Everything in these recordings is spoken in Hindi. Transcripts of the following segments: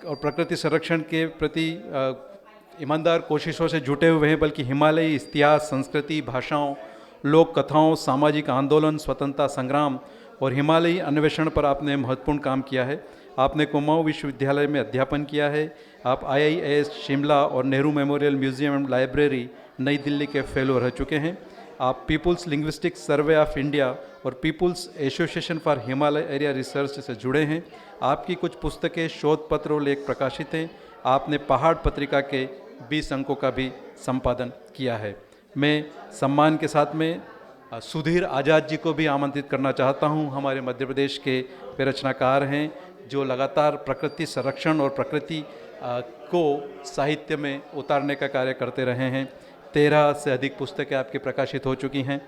और प्रकृति संरक्षण के प्रति ईमानदार कोशिशों से जुटे हुए हैं, बल्कि हिमालयी इतिहास, संस्कृति, भाषाओं, लोक कथाओं, सामाजिक आंदोलन, स्वतंत्रता संग्राम और हिमालयी अन्वेषण पर आपने महत्वपूर्ण काम किया है। आपने कुमाऊं विश्वविद्यालय में अध्यापन किया है। आप IIS शिमला और Nehru memorial museum and library New Delhi के फेलो रह चुके हैं। आप peoples linguistic survey of India और peoples association for Himalaya area research से जुड़े हैं। आपकी कुछ पुस्तकें, शोध पत्र और लेख प्रकाशित हैं। आपने पहाड़ पत्रिका के 20 अंकों का भी संपादन किया है। मैं सम्मान के साथ में सुधीर आज़ाद जी को भी आमंत्रित करना चाहता हूं। हमारे मध्य प्रदेश के वे रचनाकार हैं जो लगातार प्रकृति संरक्षण और प्रकृति को साहित्य में उतारने का कार्य करते रहे हैं। 13 से अधिक पुस्तकें आपकी प्रकाशित हो चुकी हैं।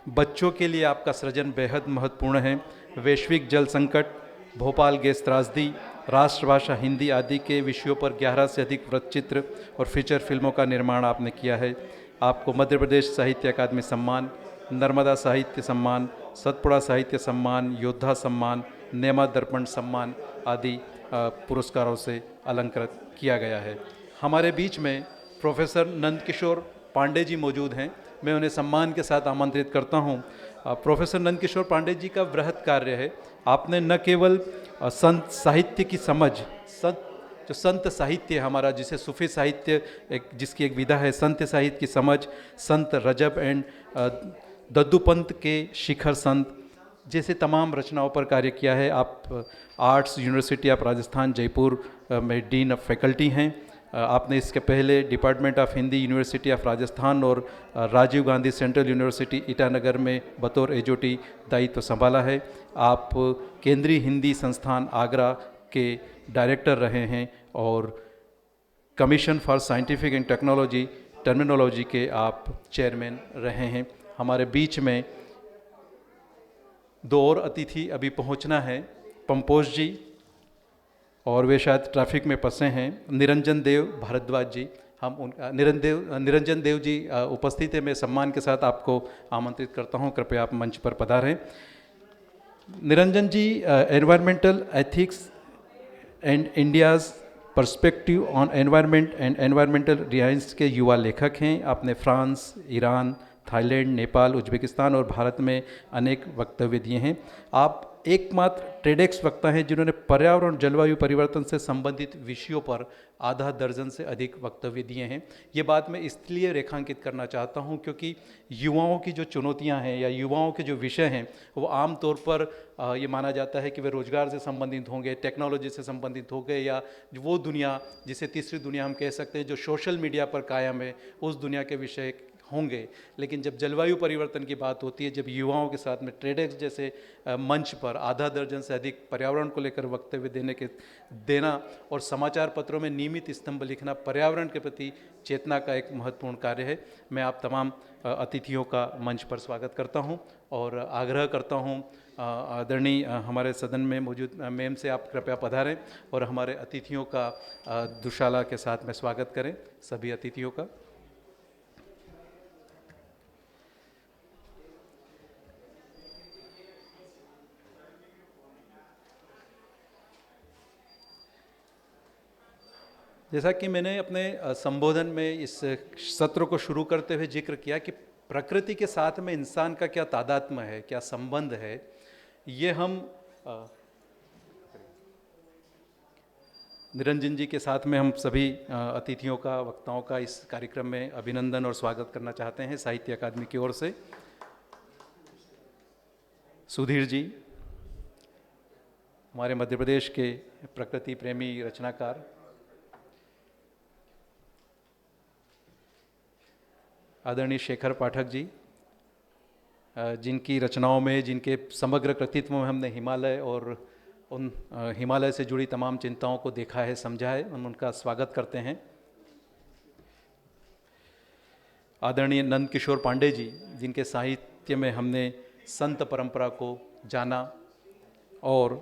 बच्चों के लिए आपका सृजन बेहद महत्वपूर्ण है। वैश्विक जल संकट, भोपाल गैस त्रासदी, राष्ट्रभाषा हिंदी आदि के विषयों पर 11 से अधिक वृत्तचित्र और फीचर फिल्मों का निर्माण आपने किया है। आपको मध्य प्रदेश साहित्य अकादमी सम्मान, नर्मदा साहित्य सम्मान, सतपुड़ा साहित्य सम्मान, योद्धा सम्मान, नेमा दर्पण सम्मान आदि पुरस्कारों से अलंकृत किया गया है। हमारे बीच में प्रोफेसर नंदकिशोर पांडे जी मौजूद हैं। मैं उन्हें सम्मान के साथ आमंत्रित करता हूं। प्रोफेसर नंदकिशोर पांडे जी का बृहत कार्य है। आपने न केवल संत साहित्य की समझ, जो संत साहित्य हमारा, जिसे सूफी साहित्य जिसकी एक विधा है, संत साहित्य की समझ, संत रजब एंड दद्दूपंत के शिखर संत जैसे तमाम रचनाओं पर कार्य किया है। आप arts university of Rajasthan Jaipur में डीन ऑफ फैकल्टी हैं। आपने इसके पहले department of Hindi university of Rajasthan और राजीव गांधी सेंट्रल यूनिवर्सिटी ईटानगर में बतौर एजोटी दायित्व संभाला है। आप केंद्रीय हिंदी संस्थान आगरा के डायरेक्टर रहे हैं और commission for scientific and technology terminology के आप चेयरमैन रहे हैं। हमारे बीच में 2 और अतिथि अभी पहुंचना है, पंपोज जी, और वे शायद ट्रैफिक में फंसे हैं, निरंजन देव भारद्वाज जी। हम उनका निरंजन देव जी उपस्थित है। मैं सम्मान के साथ आपको आमंत्रित करता हूं, कृपया आप मंच पर पधारें। Niranjan ji environmental ethics and India's perspective on environment and environmental reliance के युवा लेखक हैं। आपने France, Iran, Thailand, Nepal, Uzbekistan और भारत में अनेक वक्तव्य दिए हैं। आप एकमात्र ट्रेडेक्स वक्ता हैं जिन्होंने पर्यावरण और जलवायु परिवर्तन से संबंधित विषयों पर आधा दर्जन से अधिक वक्तव्य दिए हैं। ये बात मैं इसलिए रेखांकित करना चाहता हूँ क्योंकि युवाओं की जो चुनौतियाँ हैं या युवाओं के जो विषय हैं वो आम तौर पर ये माना जाता है कि वे रोजगार से संबंधित होंगे, टेक्नोलॉजी से संबंधित होंगे, या वो दुनिया जिसे तीसरी दुनिया हम कह सकते हैं जो सोशल मीडिया पर कायम है, उस दुनिया के विषय होंगे। लेकिन जब जलवायु परिवर्तन की बात होती है, जब युवाओं के साथ में ट्रेडेक्स जैसे मंच पर आधा दर्जन से अधिक पर्यावरण को लेकर वक्तव्य देना और समाचार पत्रों में नियमित स्तंभ लिखना पर्यावरण के प्रति चेतना का एक महत्वपूर्ण कार्य है। मैं आप तमाम अतिथियों का मंच पर स्वागत करता हूं और आग्रह करता हूं आदरणीय हमारे सदन में मौजूद मैम से आप कृपया पधारें और हमारे अतिथियों का दुशाला के साथ में स्वागत करें, सभी अतिथियों का। जैसा कि मैंने अपने संबोधन में इस सत्र को शुरू करते हुए जिक्र किया कि प्रकृति के साथ में इंसान का क्या तादात्म्य है, क्या संबंध है, ये हम निरंजन जी के साथ में हम सभी अतिथियों का, वक्ताओं का इस कार्यक्रम में अभिनंदन और स्वागत करना चाहते हैं साहित्य अकादमी की ओर से। सुधीर जी हमारे मध्य प्रदेश के प्रकृति प्रेमी रचनाकार, आदरणीय शेखर पाठक जी, जिनकी रचनाओं में, जिनके समग्र कृतित्व में हमने हिमालय और उन हिमालय से जुड़ी तमाम चिंताओं को देखा है, समझा है, हम उनका स्वागत करते हैं। आदरणीय नंदकिशोर पांडे जी, जिनके साहित्य में हमने संत परंपरा को जाना और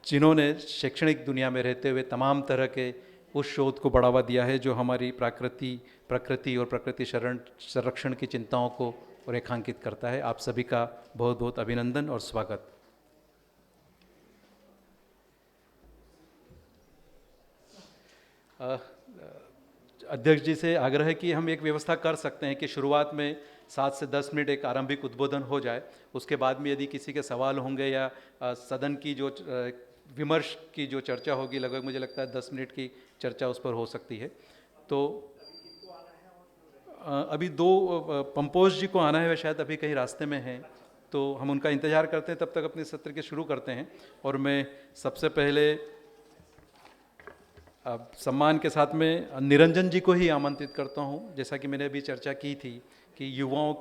जिन्होंने शैक्षणिक दुनिया में रहते हुए तमाम तरह के उस शोध को बढ़ावा दिया है जो हमारी प्रकृति और प्रकृति संरक्षण की चिंताओं को रेखांकित करता है। आप सभी का बहुत बहुत अभिनंदन और स्वागत। अध्यक्ष जी से आग्रह है कि हम एक व्यवस्था कर सकते हैं कि शुरुआत में 7 से 10 मिनट एक आरंभिक उद्बोधन हो जाए, उसके बाद में यदि किसी के सवाल होंगे या सदन की जो विमर्श की जो चर्चा होगी, लगभग मुझे लगता है 10 मिनट की चर्चा उस पर हो सकती है। तो अभी दो पंपोज जी को आना है, वे शायद अभी कहीं रास्ते में हैं, तो हम उनका इंतज़ार करते हैं, तब तक अपने सत्र के शुरू करते हैं। और मैं सबसे पहले सम्मान के साथ में निरंजन जी को ही आमंत्रित करता हूं। जैसा कि मैंने अभी चर्चा की थी कि युवाओं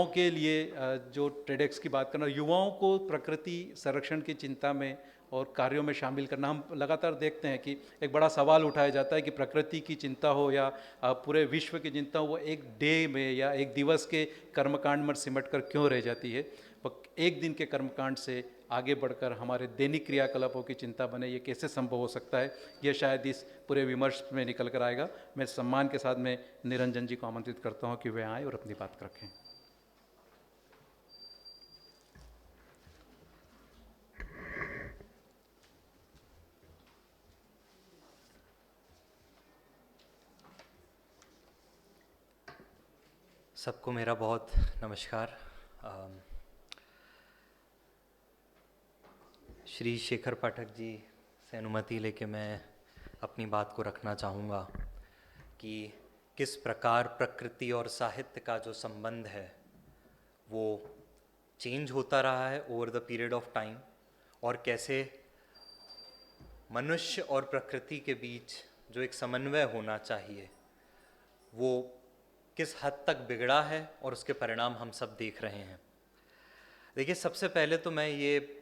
के लिए जो ट्रेडेक्स की बात करना, युवाओं को प्रकृति संरक्षण की चिंता में और कार्यों में शामिल करना, हम लगातार देखते हैं कि एक बड़ा सवाल उठाया जाता है कि प्रकृति की चिंता हो या पूरे विश्व की चिंता हो, वो एक डे में या एक दिवस के कर्मकांड में सिमट कर क्यों रह जाती है। एक दिन के कर्मकांड से आगे बढ़कर हमारे दैनिक क्रियाकलापों की चिंता बने, ये कैसे संभव हो सकता है, ये शायद इस पूरे विमर्श में निकल कर आएगा। मैं सम्मान के साथ में निरंजन जी को आमंत्रित करता हूँ कि वे आएँ और अपनी बात रखें। सबको मेरा बहुत नमस्कार। श्री शेखर पाठक जी से अनुमति लेके मैं अपनी बात को रखना चाहूँगा कि किस प्रकार प्रकृति और साहित्य का जो संबंध है वो चेंज होता रहा है over the period of time, और कैसे मनुष्य और प्रकृति के बीच जो एक समन्वय होना चाहिए वो किस हद तक बिगड़ा है और उसके परिणाम हम सब देख रहे हैं। देखिए, सबसे पहले तो मैं ये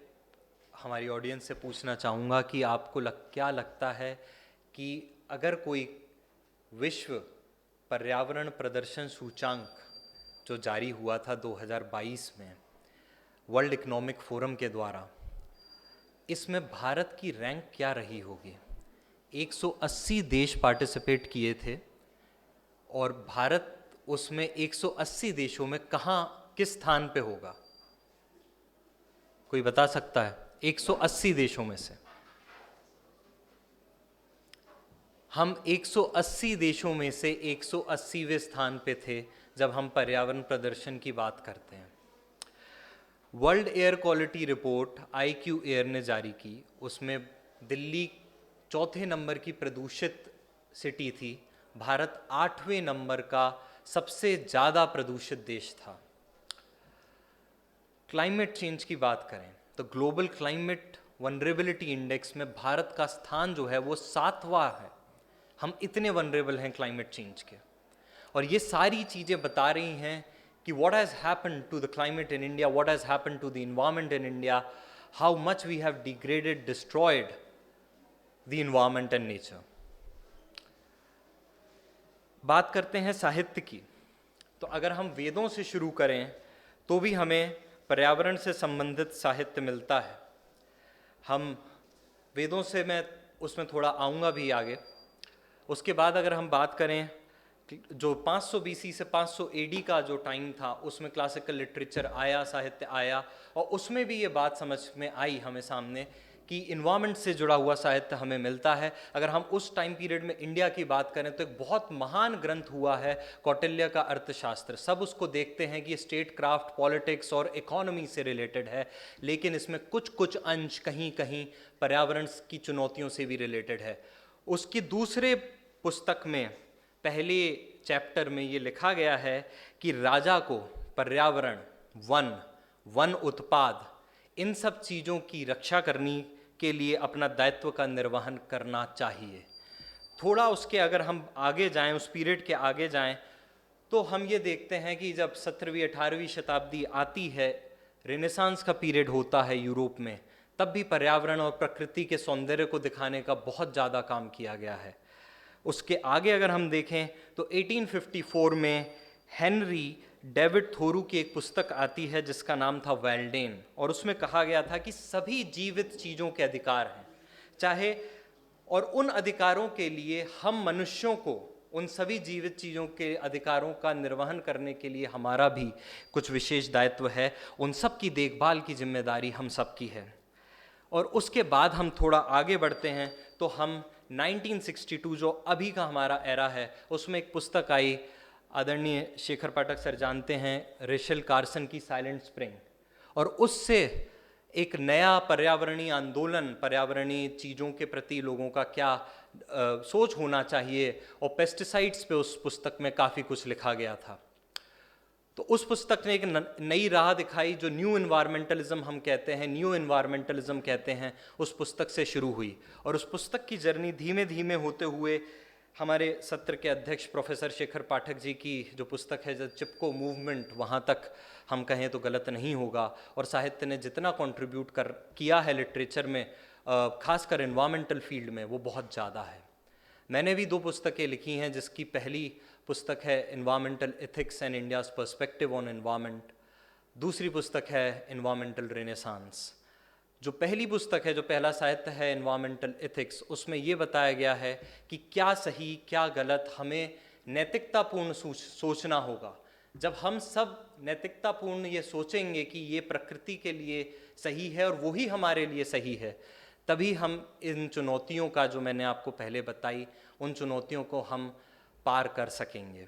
हमारी ऑडियंस से पूछना चाहूँगा कि आपको क्या लगता है कि अगर कोई विश्व पर्यावरण प्रदर्शन सूचांक जो जारी हुआ था 2022 में वर्ल्ड इकोनॉमिक फोरम के द्वारा, इसमें भारत की रैंक क्या रही होगी। 180 देश पार्टिसिपेट किए थे और भारत उसमें 180 देशों में कहाँ किस स्थान पे होगा, कोई बता सकता है? 180 देशों में से हम 180 देशों में से 180वें स्थान पे थे जब हम पर्यावरण प्रदर्शन की बात करते हैं। World air quality report IQ air ने जारी की, उसमें दिल्ली चौथे नंबर की प्रदूषित सिटी थी, भारत 8वें नंबर का सबसे ज़्यादा प्रदूषित देश था। क्लाइमेट चेंज की बात करें तो ग्लोबल क्लाइमेट वनरेबिलिटी इंडेक्स में भारत का स्थान जो है वो 7वां है। हम इतने वनरेबल हैं क्लाइमेट चेंज के, और ये सारी चीज़ें बता रही हैं कि what has happened to the climate in India, what has happened to the environment in India, how much we have degraded, destroyed the environment and nature. बात करते हैं साहित्य की, तो अगर हम वेदों से शुरू करें तो भी हमें पर्यावरण से संबंधित साहित्य मिलता है। हम वेदों से, मैं उसमें थोड़ा आऊँगा भी आगे। उसके बाद अगर हम बात करें जो 500 BC से 500 AD का जो टाइम था, उसमें क्लासिकल लिटरेचर आया, साहित्य आया, और उसमें भी ये बात समझ में आई हमें सामने कि इन्वायरमेंट से जुड़ा हुआ साहित्य हमें मिलता है। अगर हम उस टाइम पीरियड में इंडिया की बात करें तो एक बहुत महान ग्रंथ हुआ है कौटिल्य का अर्थशास्त्र। सब उसको देखते हैं कि स्टेट क्राफ्ट, पॉलिटिक्स और इकोनॉमी से रिलेटेड है, लेकिन इसमें कुछ कुछ अंश कहीं कहीं पर्यावरण की चुनौतियों से भी रिलेटेड है। उसकी दूसरे पुस्तक में पहले चैप्टर में ये लिखा गया है कि राजा को पर्यावरण, वन उत्पाद, इन सब चीज़ों की रक्षा करने के लिए अपना दायित्व का निर्वहन करना चाहिए। थोड़ा उसके अगर हम आगे जाएं, उस पीरियड के आगे जाएं, तो हम ये देखते हैं कि जब 17वीं 18वीं शताब्दी आती है, रेनेसांस का पीरियड होता है यूरोप में, तब भी पर्यावरण और प्रकृति के सौंदर्य को दिखाने का बहुत ज़्यादा काम किया गया है। उसके आगे अगर हम देखें तो 1854 में हेनरी डेविड थोरू की एक पुस्तक आती है जिसका नाम था वेल्डेन, और उसमें कहा गया था कि सभी जीवित चीज़ों के अधिकार हैं, चाहे, और उन अधिकारों के लिए हम मनुष्यों को, उन सभी जीवित चीज़ों के अधिकारों का निर्वहन करने के लिए हमारा भी कुछ विशेष दायित्व है, उन सब की देखभाल की जिम्मेदारी हम सब की है। और उसके बाद हम थोड़ा आगे बढ़ते हैं तो हम 1962 जो अभी का हमारा एरा है उसमें एक पुस्तक आई, आदरणीय शेखर पाठक सर जानते हैं, रेचल कार्सन की साइलेंट स्प्रिंग, और उससे एक नया पर्यावरणीय आंदोलन, पर्यावरणीय चीज़ों के प्रति लोगों का क्या सोच होना चाहिए, और पेस्टिसाइड्स पे उस पुस्तक में काफ़ी कुछ लिखा गया था। तो उस पुस्तक ने एक नई राह दिखाई जो न्यू इन्वायरमेंटलिज्म हम कहते हैं, न्यू इन्वायरमेंटलिज्म कहते हैं, उस पुस्तक से शुरू हुई। और उस पुस्तक की जर्नी धीमे धीमे होते हुए हमारे सत्र के अध्यक्ष प्रोफेसर शेखर पाठक जी की जो पुस्तक है द चिपको मूवमेंट, वहाँ तक हम कहें तो गलत नहीं होगा। और साहित्य ने जितना कंट्रीब्यूट किया है लिटरेचर में, खासकर इन्वायरमेंटल फील्ड में, वो बहुत ज़्यादा है। मैंने भी 2 पुस्तकें लिखी हैं, जिसकी पहली पुस्तक है environmental ethics and India's perspective on environment, दूसरी पुस्तक है इन्वायरमेंटल रेनेसांस। जो पहली पुस्तक है, जो पहला साहित्य है इन्वायरमेंटल एथिक्स, उसमें ये बताया गया है कि क्या सही क्या गलत हमें नैतिकतापूर्ण सोचना होगा। जब हम सब नैतिकतापूर्ण ये सोचेंगे कि ये प्रकृति के लिए सही है और वही हमारे लिए सही है, तभी हम इन चुनौतियों का, जो मैंने आपको पहले बताई, उन चुनौतियों को हम पार कर सकेंगे।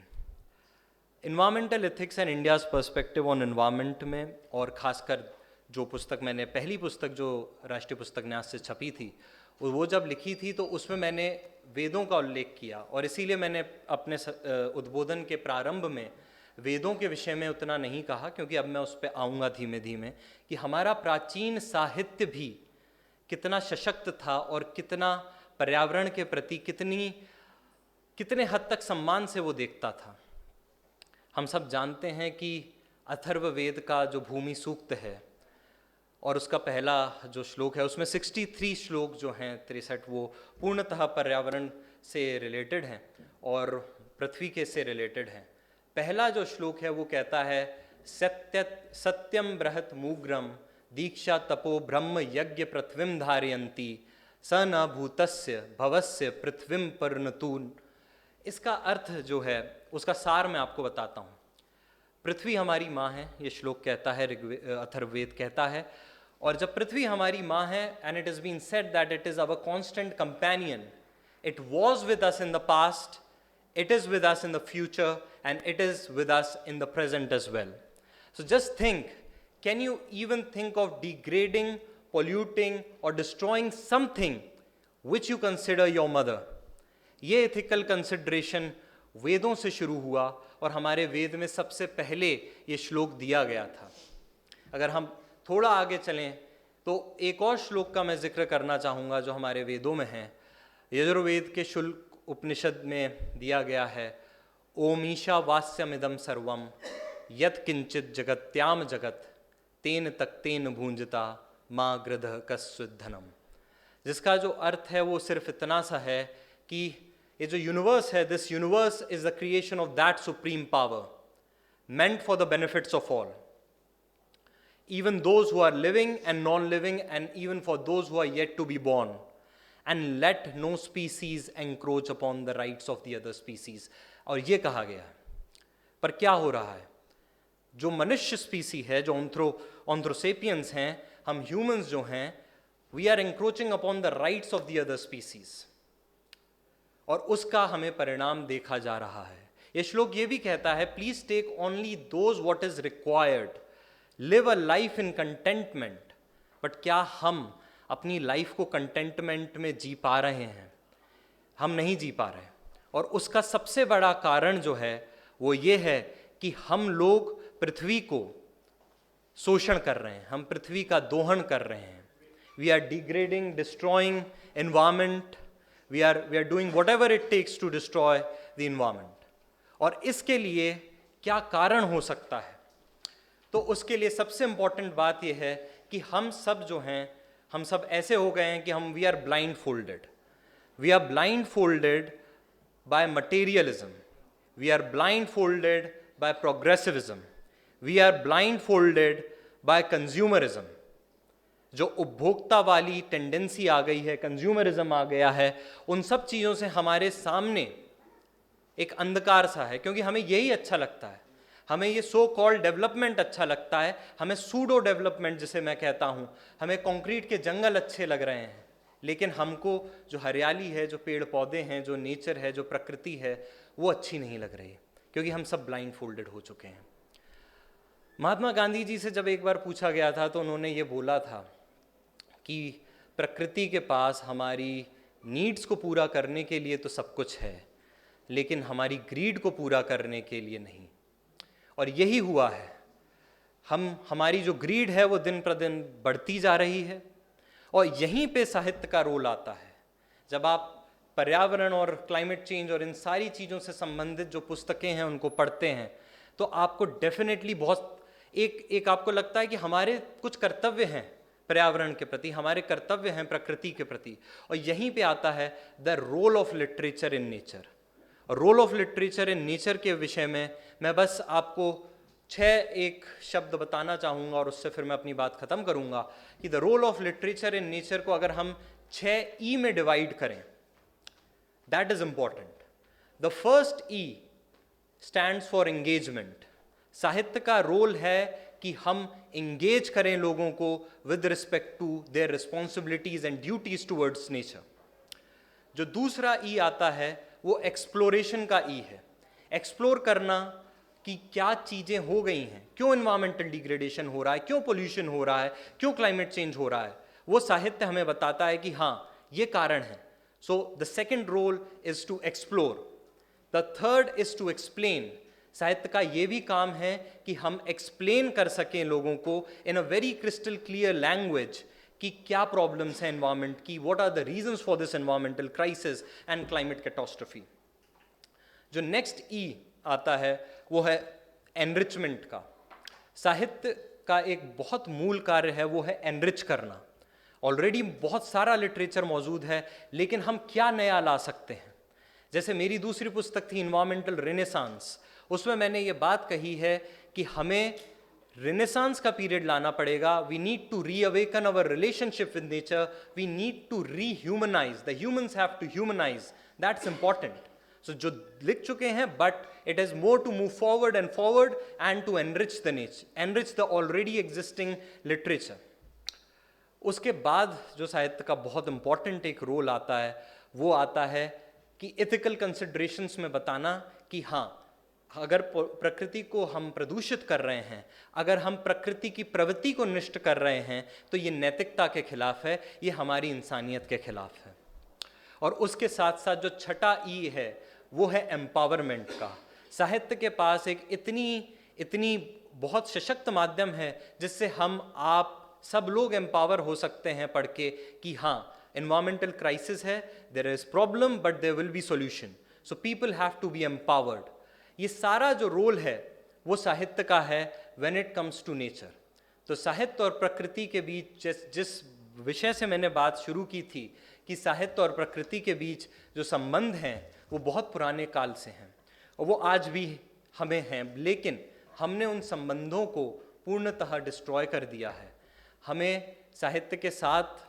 Environmental ethics and India's perspective on environment में, और ख़ासकर जो पुस्तक मैंने, पहली पुस्तक जो राष्ट्रीय पुस्तक न्यास से छपी थी, वो जब लिखी थी तो उसमें मैंने वेदों का उल्लेख किया, और इसीलिए मैंने अपने उद्बोधन के प्रारंभ में वेदों के विषय में उतना नहीं कहा, क्योंकि अब मैं उस पर आऊँगा धीमे धीमे, कि हमारा प्राचीन साहित्य भी कितना सशक्त था और कितना पर्यावरण के प्रति कितने हद तक सम्मान से वो देखता था। हम सब जानते हैं कि अथर्ववेद का जो भूमि सूक्त है और उसका पहला जो श्लोक है, उसमें 63 श्लोक जो हैं 63, वो पूर्णतः पर्यावरण से रिलेटेड हैं और पृथ्वी के से रिलेटेड हैं। पहला जो श्लोक है वो कहता है, सत्यम बृहत मूग्रम दीक्षा तपो ब्रह्म यज्ञ पृथ्वीम धारयन्ति स न भूतस्य भवस्य पृथ्वीम परिणतून। इसका अर्थ जो है, उसका सार मैं आपको बताता हूँ। पृथ्वी हमारी माँ है, ये श्लोक कहता है, अथर्ववेद कहता है। और जब पृथ्वी हमारी माँ है, and it is been said that it is our constant companion, it was with us in the past, it is with us in the future, and it is with us in the present as well. So just think, can you even think of degrading, polluting or destroying something which you consider your mother? ये ethical consideration वेदों से शुरू हुआ और हमारे वेद में सबसे पहले ये श्लोक दिया गया था। अगर हम थोड़ा आगे चलें तो एक और श्लोक का मैं जिक्र करना चाहूँगा जो हमारे वेदों में है। यजुर्वेद के शुल्क उपनिषद में दिया गया है, ओम ईशावास्यमिदं सर्वम यत् किंचित जगत्याम जगत तेन तक्तेन भूंजता माँ गृधः कस्विद् धनम। जिसका जो अर्थ है वो सिर्फ इतना सा है कि ये जो यूनिवर्स है, this universe is the creation of that supreme power meant for the benefits of all, even those who are living and non-living, and even for those who are yet to be born. And let no species encroach upon the rights of the other species. और ये कहा गया है। पर क्या हो रहा है, जो मनुष्य स्पीसी है, जो ऑन्थ्रोसेपियंस हैं, हम ह्यूमंस जो हैं, we are encroaching upon the rights of the other species, और उसका हमें परिणाम देखा जा रहा है। ये श्लोक ये भी कहता है, please take only those what is required, live a life in contentment. But क्या हम अपनी लाइफ को कंटेंटमेंट में जी पा रहे हैं? हम नहीं जी पा रहे। और उसका सबसे बड़ा कारण जो है वो ये है कि हम लोग पृथ्वी को शोषण कर रहे हैं, हम पृथ्वी का दोहन कर रहे हैं। We are degrading, destroying environment, we are doing whatever it takes to destroy the environment. और इसके लिए क्या कारण हो सकता है? तो उसके लिए सबसे इंपॉर्टेंट बात यह है कि हम सब जो हैं, हम सब ऐसे हो गए हैं कि हम we are blindfolded. We are blindfolded by materialism, we are blindfolded by progressivism, we are blindfolded by consumerism. जो उपभोक्ता वाली टेंडेंसी आ गई है, कंज्यूमरिज्म आ गया है, उन सब चीज़ों से हमारे सामने एक अंधकार सा है, क्योंकि हमें यही अच्छा लगता है। हमें ये सो कॉल्ड डेवलपमेंट अच्छा लगता है, हमें सूडो डेवलपमेंट जिसे मैं कहता हूँ, हमें कंक्रीट के जंगल अच्छे लग रहे हैं, लेकिन हमको जो हरियाली है, जो पेड़ पौधे हैं, जो नेचर है, जो प्रकृति है, वो अच्छी नहीं लग रही, क्योंकि हम सब ब्लाइंड फोल्डेड हो चुके हैं। महात्मा गांधी जी से जब एक बार पूछा गया था तो उन्होंने ये बोला था कि प्रकृति के पास हमारी नीड्स को पूरा करने के लिए तो सब कुछ है, लेकिन हमारी ग्रीड को पूरा करने के लिए नहीं। और यही हुआ है, हमारी जो ग्रीड है वो दिन प्रतिदिन बढ़ती जा रही है, और यहीं पे साहित्य का रोल आता है। जब आप पर्यावरण और क्लाइमेट चेंज और इन सारी चीज़ों से संबंधित जो पुस्तकें हैं उनको पढ़ते हैं, तो आपको डेफिनेटली बहुत एक आपको लगता है कि हमारे कुछ कर्तव्य हैं पर्यावरण के प्रति, हमारे कर्तव्य हैं प्रकृति के प्रति। और यहीं पे आता है the role of literature in nature. और role of literature in nature के विषय में मैं बस आपको 6 एक शब्द बताना चाहूँगा और उससे फिर मैं अपनी बात खत्म करूँगा कि the role of literature in nature को अगर हम 6 में डिवाइड करें, that is important. The first E stands for engagement. साहित्य का रोल है कि हम एंगेज करें लोगों को with respect to their responsibilities and duties towards nature. जो दूसरा ई आता है वो एक्सप्लोरेशन का ई है। एक्सप्लोर करना कि क्या चीज़ें हो गई हैं, क्यों इन्वायरमेंटल डिग्रेडेशन हो रहा है, क्यों पोल्यूशन हो रहा है, क्यों क्लाइमेट चेंज हो रहा है, वो साहित्य हमें बताता है कि हाँ ये कारण है। So the second role is to explore. The third is to explain. साहित्य का ये भी काम है कि हम एक्सप्लेन कर सकें लोगों को in a very crystal clear language कि क्या प्रॉब्लम्स हैं एनवायरनमेंट की, what are the reasons for this environmental crisis and climate catastrophe. जो नेक्स्ट ई आता है वो है एनरिचमेंट का। साहित्य का एक बहुत मूल कार्य है वो है एनरिच करना। ऑलरेडी बहुत सारा लिटरेचर मौजूद है, लेकिन हम क्या नया ला सकते हैं। जैसे मेरी दूसरी पुस्तक थी इन्वायरमेंटल रेनेसांस, उसमें मैंने ये बात कही है कि हमें रेनेसांस का पीरियड लाना पड़ेगा। We need to reawaken our relationship with nature, we need to rehumanize, the humans have to humanize, that's important. So जो लिख चुके हैं, but it is more to move forward and to enrich the nature, enrich the already existing literature. उसके बाद जो साहित्य का बहुत इंपॉर्टेंट एक रोल आता है वो आता है कि एथिकल कंसिडरेशंस में बताना कि हाँ, अगर प्रकृति को हम प्रदूषित कर रहे हैं, अगर हम प्रकृति की प्रवृत्ति को नष्ट कर रहे हैं, तो ये नैतिकता के खिलाफ है, ये हमारी इंसानियत के खिलाफ है। और उसके साथ साथ जो छठा ई है वो है एम्पावरमेंट का। साहित्य के पास एक इतनी बहुत सशक्त माध्यम है जिससे हम आप सब लोग एम्पावर हो सकते हैं पढ़ के कि हाँ, एनवायरमेंटल क्राइसिस है, there is problem but there will be solution, so people have to be empowered. ये सारा जो रोल है वो साहित्य का है when it comes to nature. तो साहित्य और प्रकृति के बीच जिस विषय से मैंने बात शुरू की थी कि साहित्य और प्रकृति के बीच जो संबंध हैं वो बहुत पुराने काल से हैं और वो आज भी हमें हैं, लेकिन हमने उन संबंधों को पूर्णतः डिस्ट्रॉय कर दिया है। हमें साहित्य के साथ,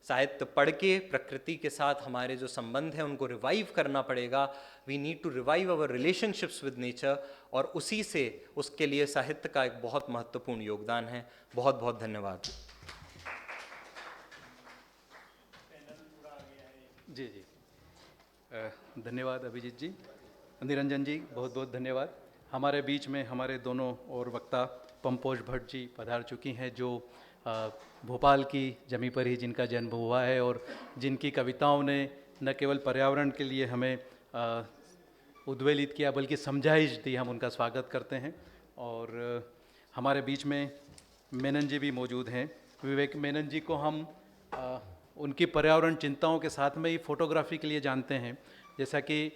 साहित्य पढ़ के प्रकृति के साथ हमारे जो संबंध हैं उनको रिवाइव करना पड़ेगा। We need to revive our relationships with nature, और उसी से उसके लिए साहित्य का एक बहुत महत्वपूर्ण योगदान है। बहुत बहुत धन्यवाद। जी जी, धन्यवाद अभिजीत जी। निरंजन जी बहुत बहुत धन्यवाद। हमारे बीच में हमारे दोनों और वक्ता पंपोज भट्ट जी पधार चुकी हैं, जो भोपाल की जमी पर ही जिनका जन्म हुआ है और जिनकी कविताओं ने न केवल पर्यावरण के लिए हमें उद्वेलित किया बल्कि समझाइश दी। हम उनका स्वागत करते हैं। और हमारे बीच में मेनन जी भी मौजूद हैं। विवेक मेनन जी को हम उनकी पर्यावरण चिंताओं के साथ में ही फोटोग्राफी के लिए जानते हैं। जैसा कि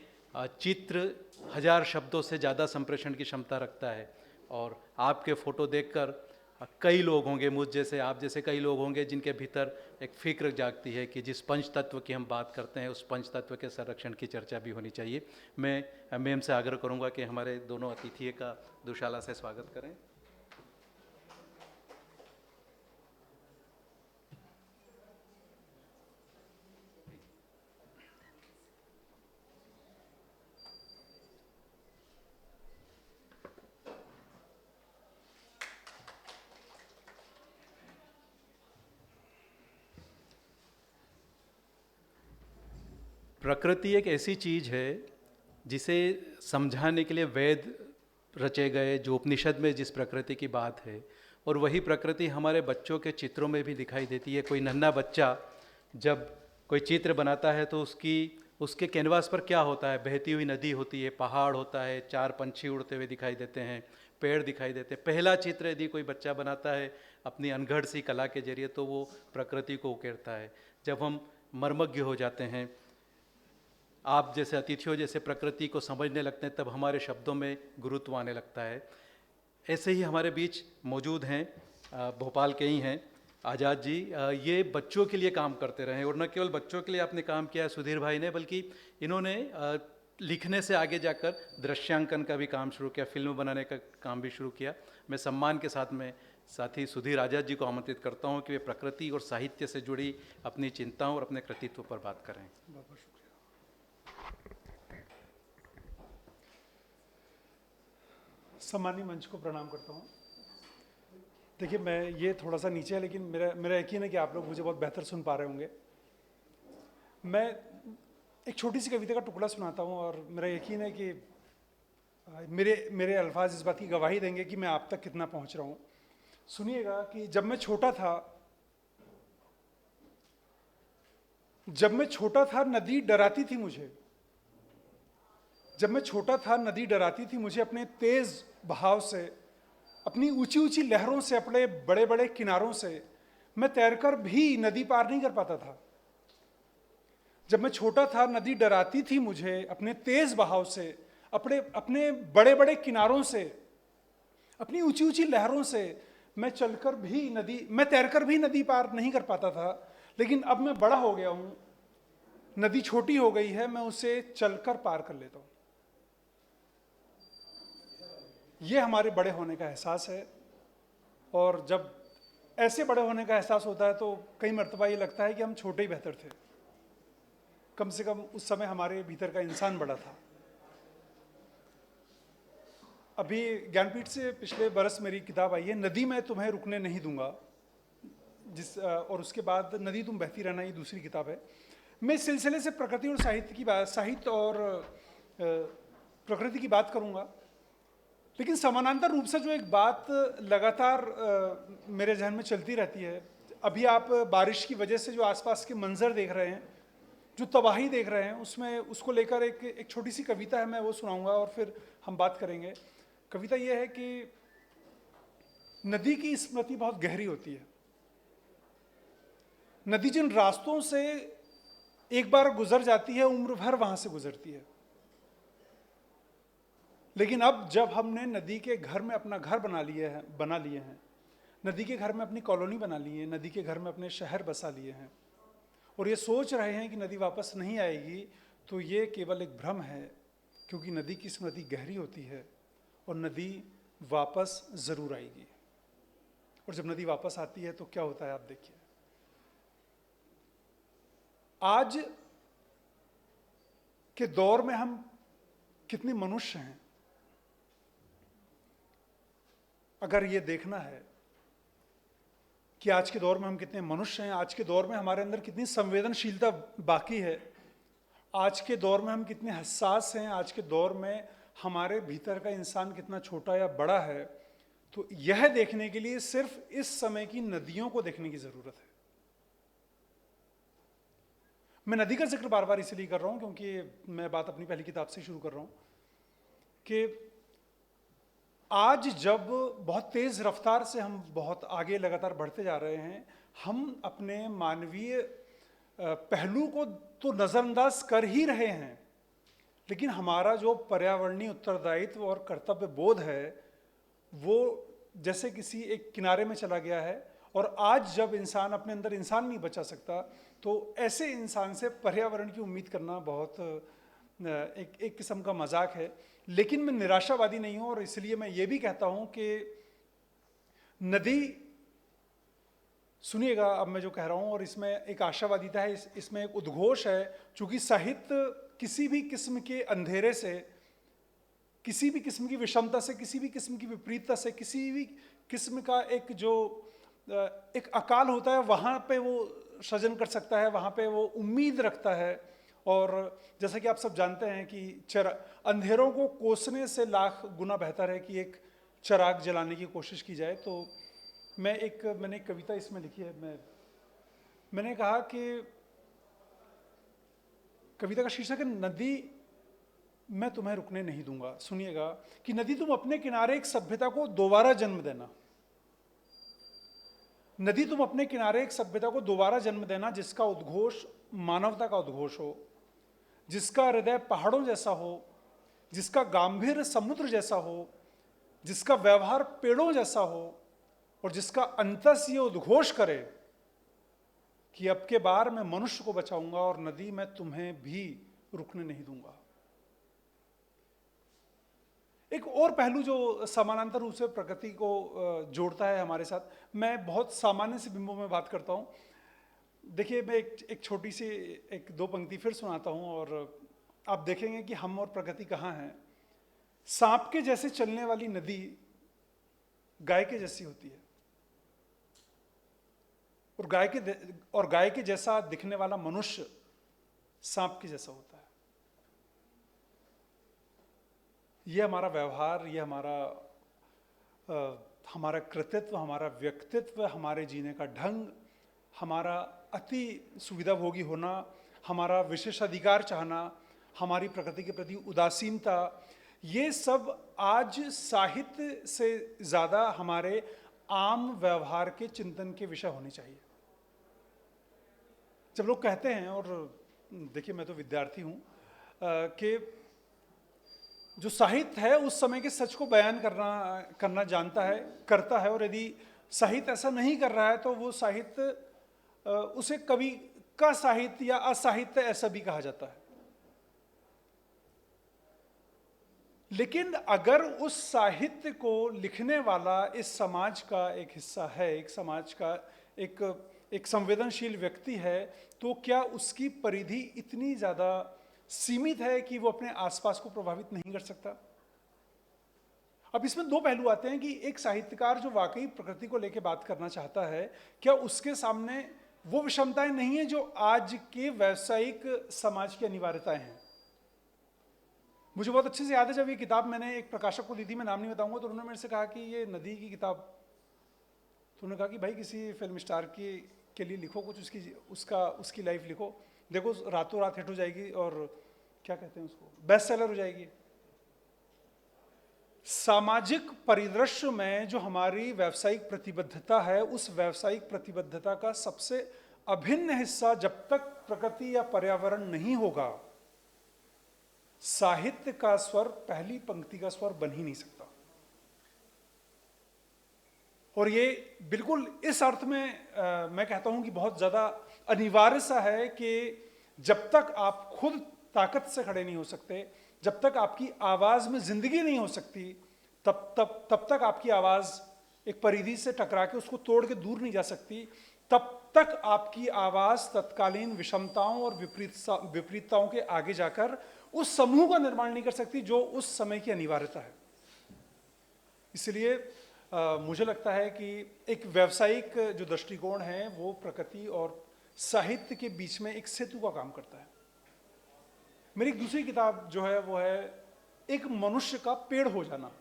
चित्र 1000 शब्दों से ज़्यादा संप्रेषण की क्षमता रखता है, और आपके फ़ोटो देखकर कई लोग होंगे, मुझ जैसे, आप जैसे कई लोग होंगे जिनके भीतर एक फिक्र जागती है कि जिस पंच तत्व की हम बात करते हैं उस पंच तत्व के संरक्षण की चर्चा भी होनी चाहिए। मैं मैम से आग्रह करूंगा कि हमारे दोनों अतिथि का दुशाला से स्वागत करें। प्रकृति एक ऐसी चीज़ है जिसे समझाने के लिए वेद रचे गए, जो उपनिषद में जिस प्रकृति की बात है, और वही प्रकृति हमारे बच्चों के चित्रों में भी दिखाई देती है। कोई नन्हा बच्चा जब कोई चित्र बनाता है तो उसके कैनवास पर क्या होता है? बहती हुई नदी होती है, पहाड़ होता है, 4 पंछी उड़ते हुए दिखाई देते हैं, पेड़ दिखाई देते हैं। पहला चित्र यदि कोई बच्चा बनाता है अपनी अनघड़ सी कला के जरिए तो वो प्रकृति को उकेरता है। जब हम मर्मज्ञ हो जाते हैं, आप जैसे अतिथियों जैसे प्रकृति को समझने लगते हैं, तब हमारे शब्दों में गुरुत्व आने लगता है। ऐसे ही हमारे बीच मौजूद हैं, भोपाल के ही हैं आज़ाद जी। ये बच्चों के लिए काम करते रहे, और न केवल बच्चों के लिए आपने काम किया सुधीर भाई ने, बल्कि इन्होंने लिखने से आगे जाकर दृश्यांकन का भी काम शुरू किया, फिल्म बनाने का काम भी शुरू किया। मैं सम्मान के साथ में साथी सुधीर आज़ाद जी को आमंत्रित करता हूँ कि वे प्रकृति और साहित्य से जुड़ी अपनी चिंताओं और अपने कृतित्व पर बात करें। बहुत बहुत शुक्रिया। सम्मानीय मंच को प्रणाम करता हूँ। देखिए, मैं ये थोड़ा सा नीचे है, लेकिन मेरा यकीन है कि आप लोग मुझे बहुत बेहतर सुन पा रहे होंगे। मैं एक छोटी सी कविता का टुकड़ा सुनाता हूँ, और मेरा यकीन है कि मेरे अल्फाज इस बात की गवाही देंगे कि मैं आप तक कितना पहुँच रहा हूँ। सुनिएगा कि जब मैं छोटा था नदी डराती थी मुझे। जब मैं छोटा था नदी डराती थी मुझे अपने तेज बहाव से, अपनी ऊंची ऊंची लहरों से, अपने बड़े बड़े किनारों से। मैं तैरकर भी नदी पार नहीं कर पाता था। जब मैं छोटा था नदी डराती थी मुझे अपने तेज बहाव से, अपने बड़े बड़े किनारों से, अपनी ऊंची ऊंची लहरों से। मैं तैरकर भी नदी पार नहीं कर पाता था। लेकिन अब मैं बड़ा हो गया हूं, नदी छोटी हो गई है, मैं उसे चलकर पार कर लेता हूं। ये हमारे बड़े होने का एहसास है। और जब ऐसे बड़े होने का एहसास होता है तो कई मर्तबा ये लगता है कि हम छोटे ही बेहतर थे। कम से कम उस समय हमारे भीतर का इंसान बड़ा था। अभी ज्ञानपीठ से पिछले बरस मेरी किताब आई है, नदी मैं तुम्हें रुकने नहीं दूंगा, और उसके बाद नदी तुम बहती रहना, ये दूसरी किताब है। मैं इस सिलसिले से प्रकृति और साहित्य और प्रकृति की बात करूंगा। लेकिन समानांतर रूप से जो एक बात लगातार मेरे जहन में चलती रहती है, अभी आप बारिश की वजह से जो आसपास के मंजर देख रहे हैं, जो तबाही देख रहे हैं, उसको लेकर एक छोटी सी कविता है, मैं वो सुनाऊंगा और फिर हम बात करेंगे। कविता ये है कि नदी की स्मृति बहुत गहरी होती है। नदी जिन रास्तों से एक बार गुजर जाती है, उम्र भर वहां से गुजरती है। लेकिन अब जब हमने नदी के घर में अपना घर बना लिए हैं, नदी के घर में अपनी कॉलोनी बना ली है, नदी के घर में अपने शहर बसा लिए हैं, और ये सोच रहे हैं कि नदी वापस नहीं आएगी, तो ये केवल एक भ्रम है। क्योंकि नदी की स्मृति गहरी होती है और नदी वापस जरूर आएगी। और जब नदी वापस आती है तो क्या होता है, आप देखिए। आज के दौर में हम कितने मनुष्य हैं, अगर ये देखना है कि आज के दौर में हम कितने मनुष्य हैं, आज के दौर में हमारे अंदर कितनी संवेदनशीलता बाकी है, आज के दौर में हम कितने हसास हैं, आज के दौर में हमारे भीतर का इंसान कितना छोटा या बड़ा है, तो यह देखने के लिए सिर्फ इस समय की नदियों को देखने की जरूरत है। मैं नदी का जिक्र बार बार इसलिए कर रहा हूं क्योंकि मैं बात अपनी पहली किताब से शुरू कर रहा हूं कि आज जब बहुत तेज रफ्तार से हम बहुत आगे लगातार बढ़ते जा रहे हैं, हम अपने मानवीय पहलू को तो नजरअंदाज कर ही रहे हैं, लेकिन हमारा जो पर्यावरणीय उत्तरदायित्व और कर्तव्य बोध है वो जैसे किसी एक किनारे में चला गया है। और आज जब इंसान अपने अंदर इंसान नहीं बचा सकता, तो ऐसे इंसान से पर्यावरण की उम्मीद करना बहुत एक किस्म का मजाक है। लेकिन मैं निराशावादी नहीं हूं, और इसलिए मैं ये भी कहता हूं कि नदी, सुनिएगा अब मैं जो कह रहा हूं, और इसमें एक आशावादिता है, इसमें एक उद्घोष है। चूंकि साहित्य किसी भी किस्म के अंधेरे से, किसी भी किस्म की विषमता से, किसी भी किस्म की विपरीतता से, किसी भी किस्म का एक अकाल होता है, वहां पे वो सृजन कर सकता है, वहां पे वो उम्मीद रखता है, और जैसा कि आप सब जानते हैं कि अंधेरों को कोसने से लाख गुना बेहतर है कि एक चिराग जलाने की कोशिश की जाए। तो मैंने एक कविता इसमें लिखी है। मैंने कहा कि कविता का शीर्षक है नदी मैं तुम्हें रुकने नहीं दूंगा। सुनिएगा कि नदी तुम अपने किनारे एक सभ्यता को दोबारा जन्म देना। नदी तुम अपने किनारे एक सभ्यता को दोबारा जन्म देना जिसका उद्घोष मानवता का उद्घोष हो, जिसका हृदय पहाड़ों जैसा हो, जिसका गांभीर्य समुद्र जैसा हो, जिसका व्यवहार पेड़ों जैसा हो और जिसका अंतस ये उद्घोष करे कि अब के बार मैं मनुष्य को बचाऊंगा और नदी मैं तुम्हें भी रुकने नहीं दूंगा। एक और पहलू जो समानांतर रूप से प्रकृति को जोड़ता है हमारे साथ, मैं बहुत सामान्य से बिंबों में बात करता हूँ। देखिए, मैं एक छोटी सी एक दो पंक्ति फिर सुनाता हूँ और आप देखेंगे कि हम और प्रकृति कहाँ हैं। सांप के जैसे चलने वाली नदी गाय के जैसी होती है और गाय के जैसा दिखने वाला मनुष्य सांप के जैसा होता है। ये हमारा व्यवहार, ये हमारा कृतित्व, हमारा व्यक्तित्व, हमारे जीने का ढंग, हमारा अति सुविधाभोगी होना, हमारा विशेषाधिकार चाहना, हमारी प्रकृति के प्रति उदासीनता, ये सब आज साहित्य से ज़्यादा हमारे आम व्यवहार के चिंतन के विषय होने चाहिए। जब लोग कहते हैं, और देखिए मैं तो विद्यार्थी हूँ, कि जो साहित्य है उस समय के सच को बयान करना करता है और यदि साहित्य ऐसा नहीं कर रहा है तो वो साहित्य उसे कवि का साहित्य या असाहित्य ऐसा भी कहा जाता है। लेकिन अगर उस साहित्य को लिखने वाला इस समाज का एक हिस्सा है, एक समाज का एक संवेदनशील व्यक्ति है, तो क्या उसकी परिधि इतनी ज़्यादा सीमित है कि वो अपने आसपास को प्रभावित नहीं कर सकता? अब इसमें दो पहलू आते हैं कि एक साहित्यकार जो वाकई प्रकृति को लेकर बात करना चाहता है, क्या उसके सामने वो विषमताएं नहीं है जो आज के व्यावसायिक समाज की अनिवार्यताएं हैं। मुझे बहुत अच्छे से याद है, जब ये किताब मैंने एक प्रकाशक को दी थी, मैं नाम नहीं बताऊंगा, तो उन्होंने मेरे से कहा कि ये नदी की किताब, तो उन्होंने कहा कि भाई किसी फिल्म स्टार के लिए लिखो कुछ, उसकी लाइफ लिखो, देखो रातों रात हिट हो जाएगी और क्या कहते हैं उसको, बेस्ट सेलर हो जाएगी। सामाजिक परिदृश्य में जो हमारी व्यावसायिक प्रतिबद्धता है, उस व्यावसायिक प्रतिबद्धता का सबसे अभिन्न हिस्सा जब तक प्रकृति या पर्यावरण नहीं होगा, साहित्य का स्वर पहली पंक्ति का स्वर बन ही नहीं सकता। और ये बिल्कुल इस अर्थ में मैं कहता हूं कि बहुत ज्यादा अनिवार्य सा है कि जब तक आप खुद ताकत से खड़े नहीं हो सकते, जब तक आपकी आवाज में जिंदगी नहीं हो सकती, तब तक आपकी आवाज एक परिधि से टकरा के उसको तोड़ के दूर नहीं जा सकती, तब तक आपकी आवाज तत्कालीन विषमताओं और विपरीतताओं के आगे जाकर उस समूह का निर्माण नहीं कर सकती जो उस समय की अनिवार्यता है। इसलिए मुझे लगता है कि एक व्यावसायिक जो दृष्टिकोण है वो प्रकृति और साहित्य के बीच में एक सेतु का काम करता है। मेरी एक दूसरी किताब जो है वो है एक मनुष्य का पेड़ हो जाना।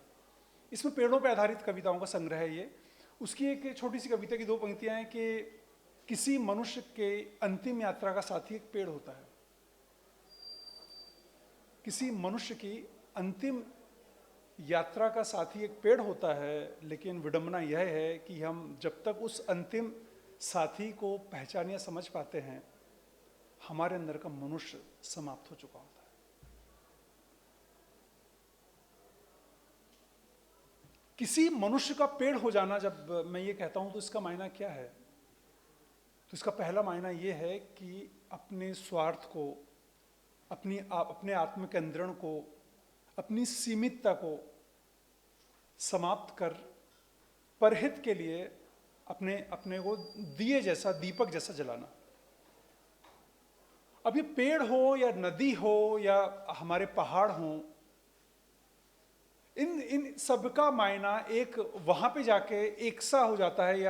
इसमें पेड़ों पर आधारित कविताओं का संग्रह है ये। उसकी एक छोटी सी कविता की दो पंक्तियां हैं कि किसी मनुष्य के अंतिम यात्रा का साथी एक पेड़ होता है। किसी मनुष्य की अंतिम यात्रा का साथी एक पेड़ होता है, लेकिन विडंबना यह है कि हम जब तक उस अंतिम साथी को पहचान या समझ पाते हैं, हमारे अंदर का मनुष्य समाप्त हो चुका होता है। किसी मनुष्य का पेड़ हो जाना, जब मैं ये कहता हूं तो इसका मायना क्या है? तो इसका पहला मायना ये है कि अपने स्वार्थ को, अपने आत्मकेंद्रण को, अपनी सीमितता को समाप्त कर परहित के लिए अपने को दिए जैसा, दीपक जैसा जलाना। अब ये पेड़ हो या नदी हो या हमारे पहाड़ हो, इन सब का मायना एक वहां पे जाके एक सा हो जाता है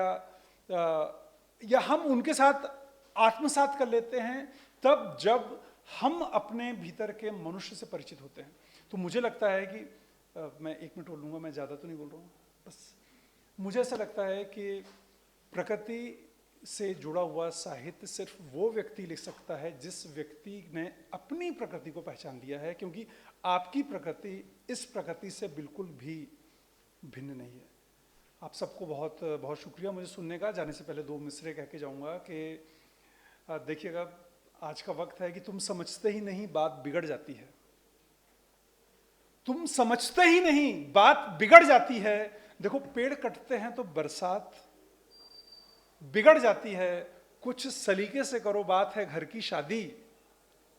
या हम उनके साथ आत्मसात कर लेते हैं तब जब हम अपने भीतर के मनुष्य से परिचित होते हैं। तो मुझे लगता है कि मैं 1 मिनट और लूँगा, मैं ज़्यादा तो नहीं बोल रहा हूँ, बस मुझे ऐसा लगता है कि प्रकृति से जुड़ा हुआ साहित्य सिर्फ वो व्यक्ति लिख सकता है जिस व्यक्ति ने अपनी प्रकृति को पहचान लिया है, क्योंकि आपकी प्रकृति इस प्रकृति से बिल्कुल भी भिन्न नहीं है। आप सबको बहुत बहुत शुक्रिया मुझे सुनने का। जाने से पहले 2 मिसरे कह के जाऊंगा कि देखिएगा, आज का वक्त है कि तुम समझते ही नहीं बात बिगड़ जाती है। तुम समझते ही नहीं बात बिगड़ जाती है। देखो, पेड़ कटते हैं तो बरसात बिगड़ जाती है, कुछ सलीके से करो बात है घर की शादी,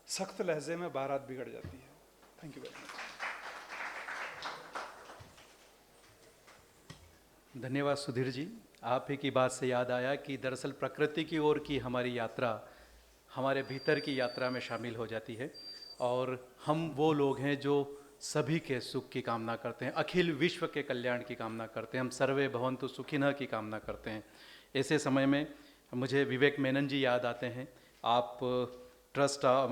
सख्त लहजे में बारात बिगड़ जाती है। Thank you very much. धन्यवाद सुधीर जी। आप ही की बात से याद आया कि दरअसल प्रकृति की ओर की हमारी यात्रा हमारे भीतर की यात्रा में शामिल हो जाती है, और हम वो लोग हैं जो सभी के सुख की कामना करते हैं, अखिल विश्व के कल्याण की कामना करते हैं, हम सर्वे भवन्तु सुखिनः की कामना करते हैं। ऐसे समय में मुझे विवेक मेनन जी याद आते हैं। आप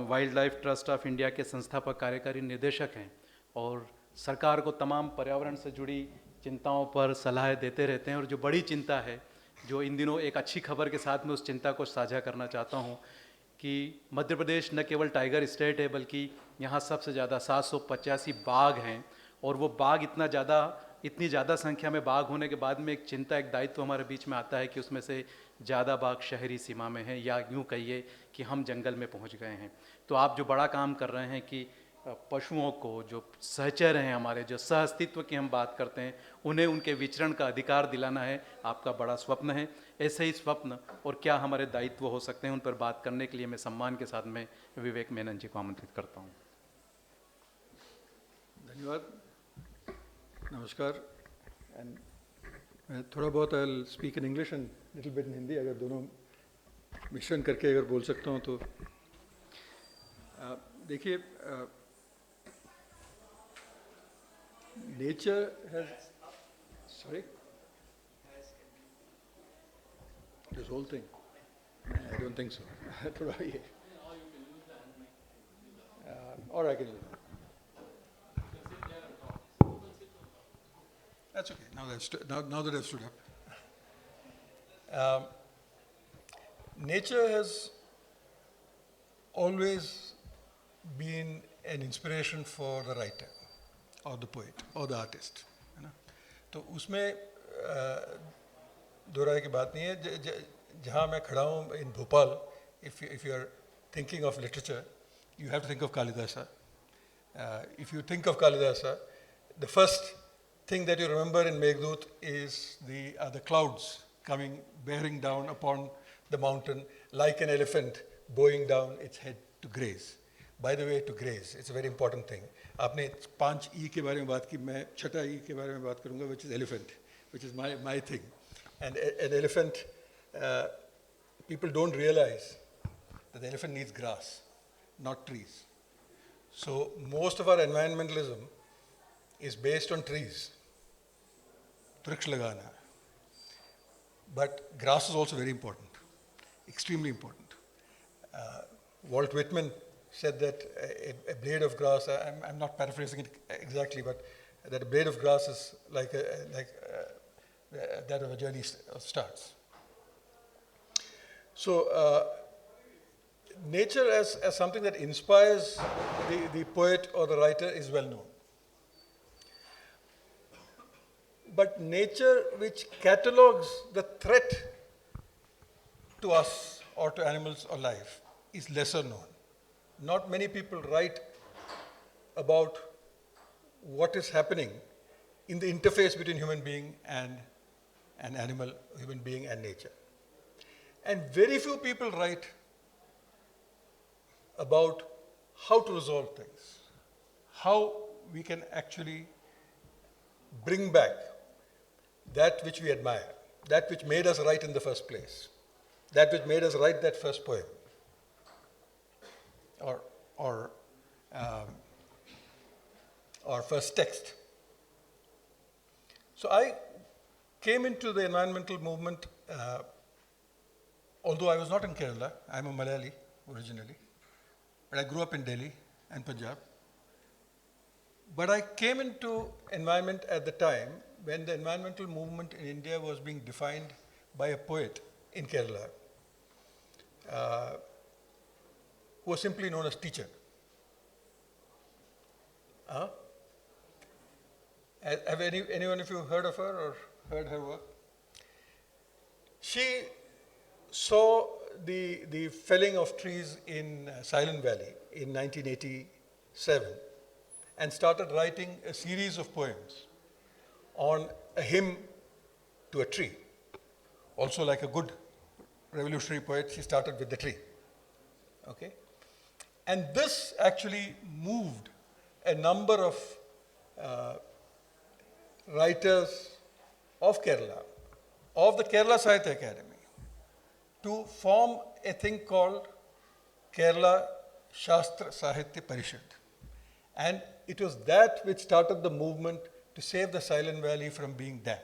wild life trust of India के संस्थापक कार्यकारी निदेशक हैं और सरकार को तमाम पर्यावरण से जुड़ी चिंताओं पर सलाह देते रहते हैं। और जो बड़ी चिंता है, जो इन दिनों एक अच्छी खबर के साथ में उस चिंता को साझा करना चाहता हूँ कि मध्य प्रदेश न केवल टाइगर स्टेट है, बल्कि यहाँ सबसे ज़्यादा 785 बाघ हैं। और वो बाघ इतनी ज़्यादा संख्या में बाघ होने के बाद में एक चिंता, एक दायित्व हमारे बीच में आता है कि उसमें से ज़्यादा बाघ शहरी सीमा में हैं, या यूँ कहिए कि हम जंगल में पहुँच गए हैं। तो आप जो बड़ा काम कर रहे हैं कि पशुओं को, जो सहचर हैं हमारे, जो सह अस्तित्व की हम बात करते हैं, उन्हें उनके विचरण का अधिकार दिलाना है, आपका बड़ा स्वप्न है। ऐसे ही स्वप्न और क्या हमारे दायित्व हो सकते हैं, उन पर बात करने के लिए मैं सम्मान के साथ में विवेक मेनन जी को आमंत्रित करता हूँ। धन्यवाद, नमस्कार। एंड मैं थोड़ा बहुत I will speak in English and little bit इन हिंदी, अगर दोनों मिश्रण करके अगर बोल सकता हूँ तो। देखिए, nature has, sorry, this whole thing, I don't think so. थोड़ा ये, or I can use it. That's okay. Now that I've stood up. Nature has always been an inspiration for the writer or the poet or the artist, है ना? तो उसमें दो राय की बात नहीं है। जहाँ मैं खड़ा हूँ in Bhopal, if you are thinking of literature, you have to think of Kalidasa. If you think of Kalidasa, the first thing that you remember in Meghdut is the clouds coming, bearing down upon the mountain like an elephant bowing down its head to graze. By the way, to graze, it's a very important thing. आपने 5 E के बारे में बात की, मैं 6 E के बारे में बात करूँगा, which is elephant, which is my thing. And an elephant, people don't realize that the elephant needs grass, not trees. So most of our environmentalism is based on trees. Vriksh lagana. But grass is also very important, extremely important. Walt Whitman said that a blade of grass, I'm not paraphrasing it exactly, but that a blade of grass is like that of a journey starts. So nature as something that inspires the poet or the writer is well known. But nature which catalogues the threat to us or to animals or life is lesser known. Not many people write about what is happening in the interface between human being and an animal, human being and nature. And very few people write about how to resolve things, how we can actually bring back that which we admire, that which made us write in the first place, that which made us write that first poem, or first text. So I came into the environmental movement, although I was not in Kerala. I'm a Malayali originally. but I grew up in Delhi and Punjab. But I came into environment at the time when the environmental movement in India was being defined by a poet in Kerala, who was simply known as teacher. Have anyone of you heard of her or heard her work? She saw the felling of trees in Silent Valley in 1987 and started writing a series of poems on a hymn to a tree. Also, like a good revolutionary poet, she started with the tree. Okay? And this actually moved a number of writers of Kerala, of the Kerala Sahitya Academy, to form a thing called Kerala Shastra Sahitya Parishad. And it was that which started the movement to save the Silent Valley from being dammed.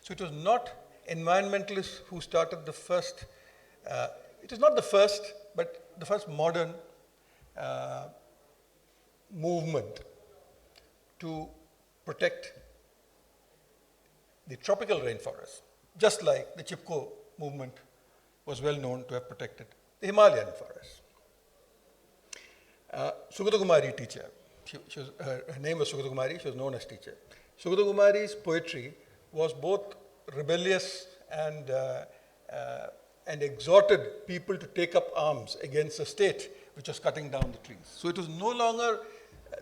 So it was not environmentalists who started the first, it is not the first, but the first modern movement to protect the tropical rainforest, just like the Chipko movement was well known to have protected the Himalayan forest. Sugata Kumari, teacher, her name was Sugata Kumari, she was known as teacher. Sugata Kumari's poetry was both rebellious and exhorted people to take up arms against the state which was cutting down the trees. So it was no longer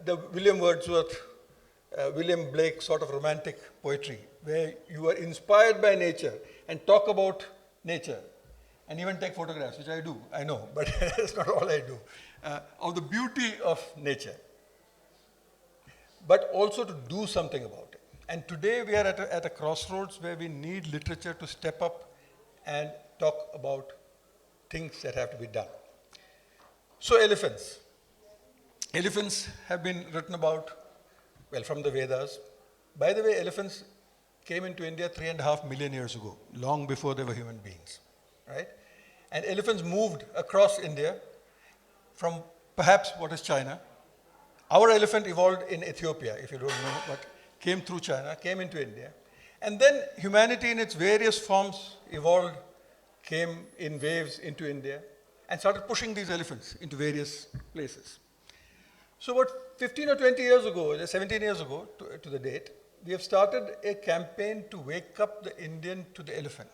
the William Wordsworth, William Blake sort of romantic poetry, where you are inspired by nature and talk about nature and even take photographs, which I do, I know, but that's not all I do, of the beauty of nature, but also to do something about it. And today we are at a crossroads where we need literature to step up and talk about things that have to be done. So elephants. Elephants have been written about, well, from the Vedas. By the way, elephants came into India 3.5 million years ago, long before they were human beings, right? And elephants moved across India from perhaps what is China. Our elephant evolved in Ethiopia, if you don't know, but came through China, came into India. And then humanity in its various forms evolved, came in waves into India, and started pushing these elephants into various places. So about 15 or 20 years ago, 17 years ago to the date, we have started a campaign to wake up the Indian to the elephant.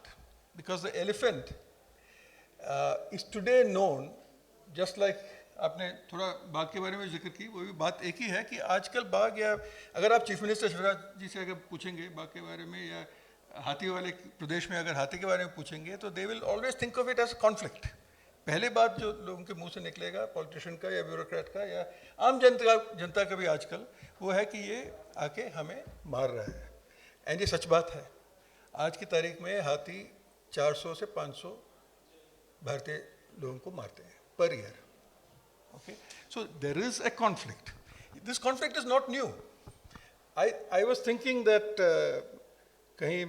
Because the elephant is today known, just like आपने थोड़ा बाघ के बारे में जिक्र की, वो भी बात एक ही है कि आजकल बाघ, या अगर आप चीफ मिनिस्टर शिवराज जी से अगर पूछेंगे बाघ के बारे में, या हाथी वाले प्रदेश में अगर हाथी के बारे में पूछेंगे, तो they will always think of it as conflict. पहले बात जो लोगों के मुंह से निकलेगा, पॉलिटिशियन का या ब्यूरोक्रेट का या आम जनता का भी आजकल, वो है कि ये आके हमें मार रहा है. एंड ये सच बात है. आज की तारीख में हाथी 400 से 500 भारतीय लोगों को मारते हैं per year. Okay, so there is a conflict. This conflict is not new. I was thinking that कहीं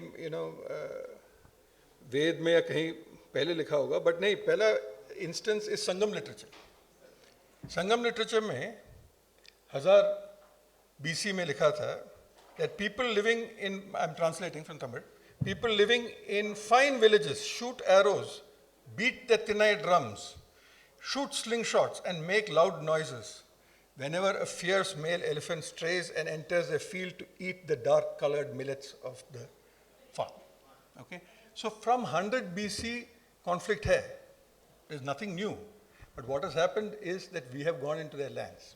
वेद में या कहीं पहले लिखा होगा, but नहीं, पहला instance is Sangam literature. Sangam literature में 1000 BC में लिखा था that people living in, I'm translating from Tamil, people living in fine villages shoot arrows, beat the tinai drums, shoot slingshots and make loud noises whenever a fierce male elephant strays and enters a field to eat the dark-colored millets of the farm. Okay? So from 100 BC, conflict hai. There's nothing new. But what has happened is that we have gone into their lands.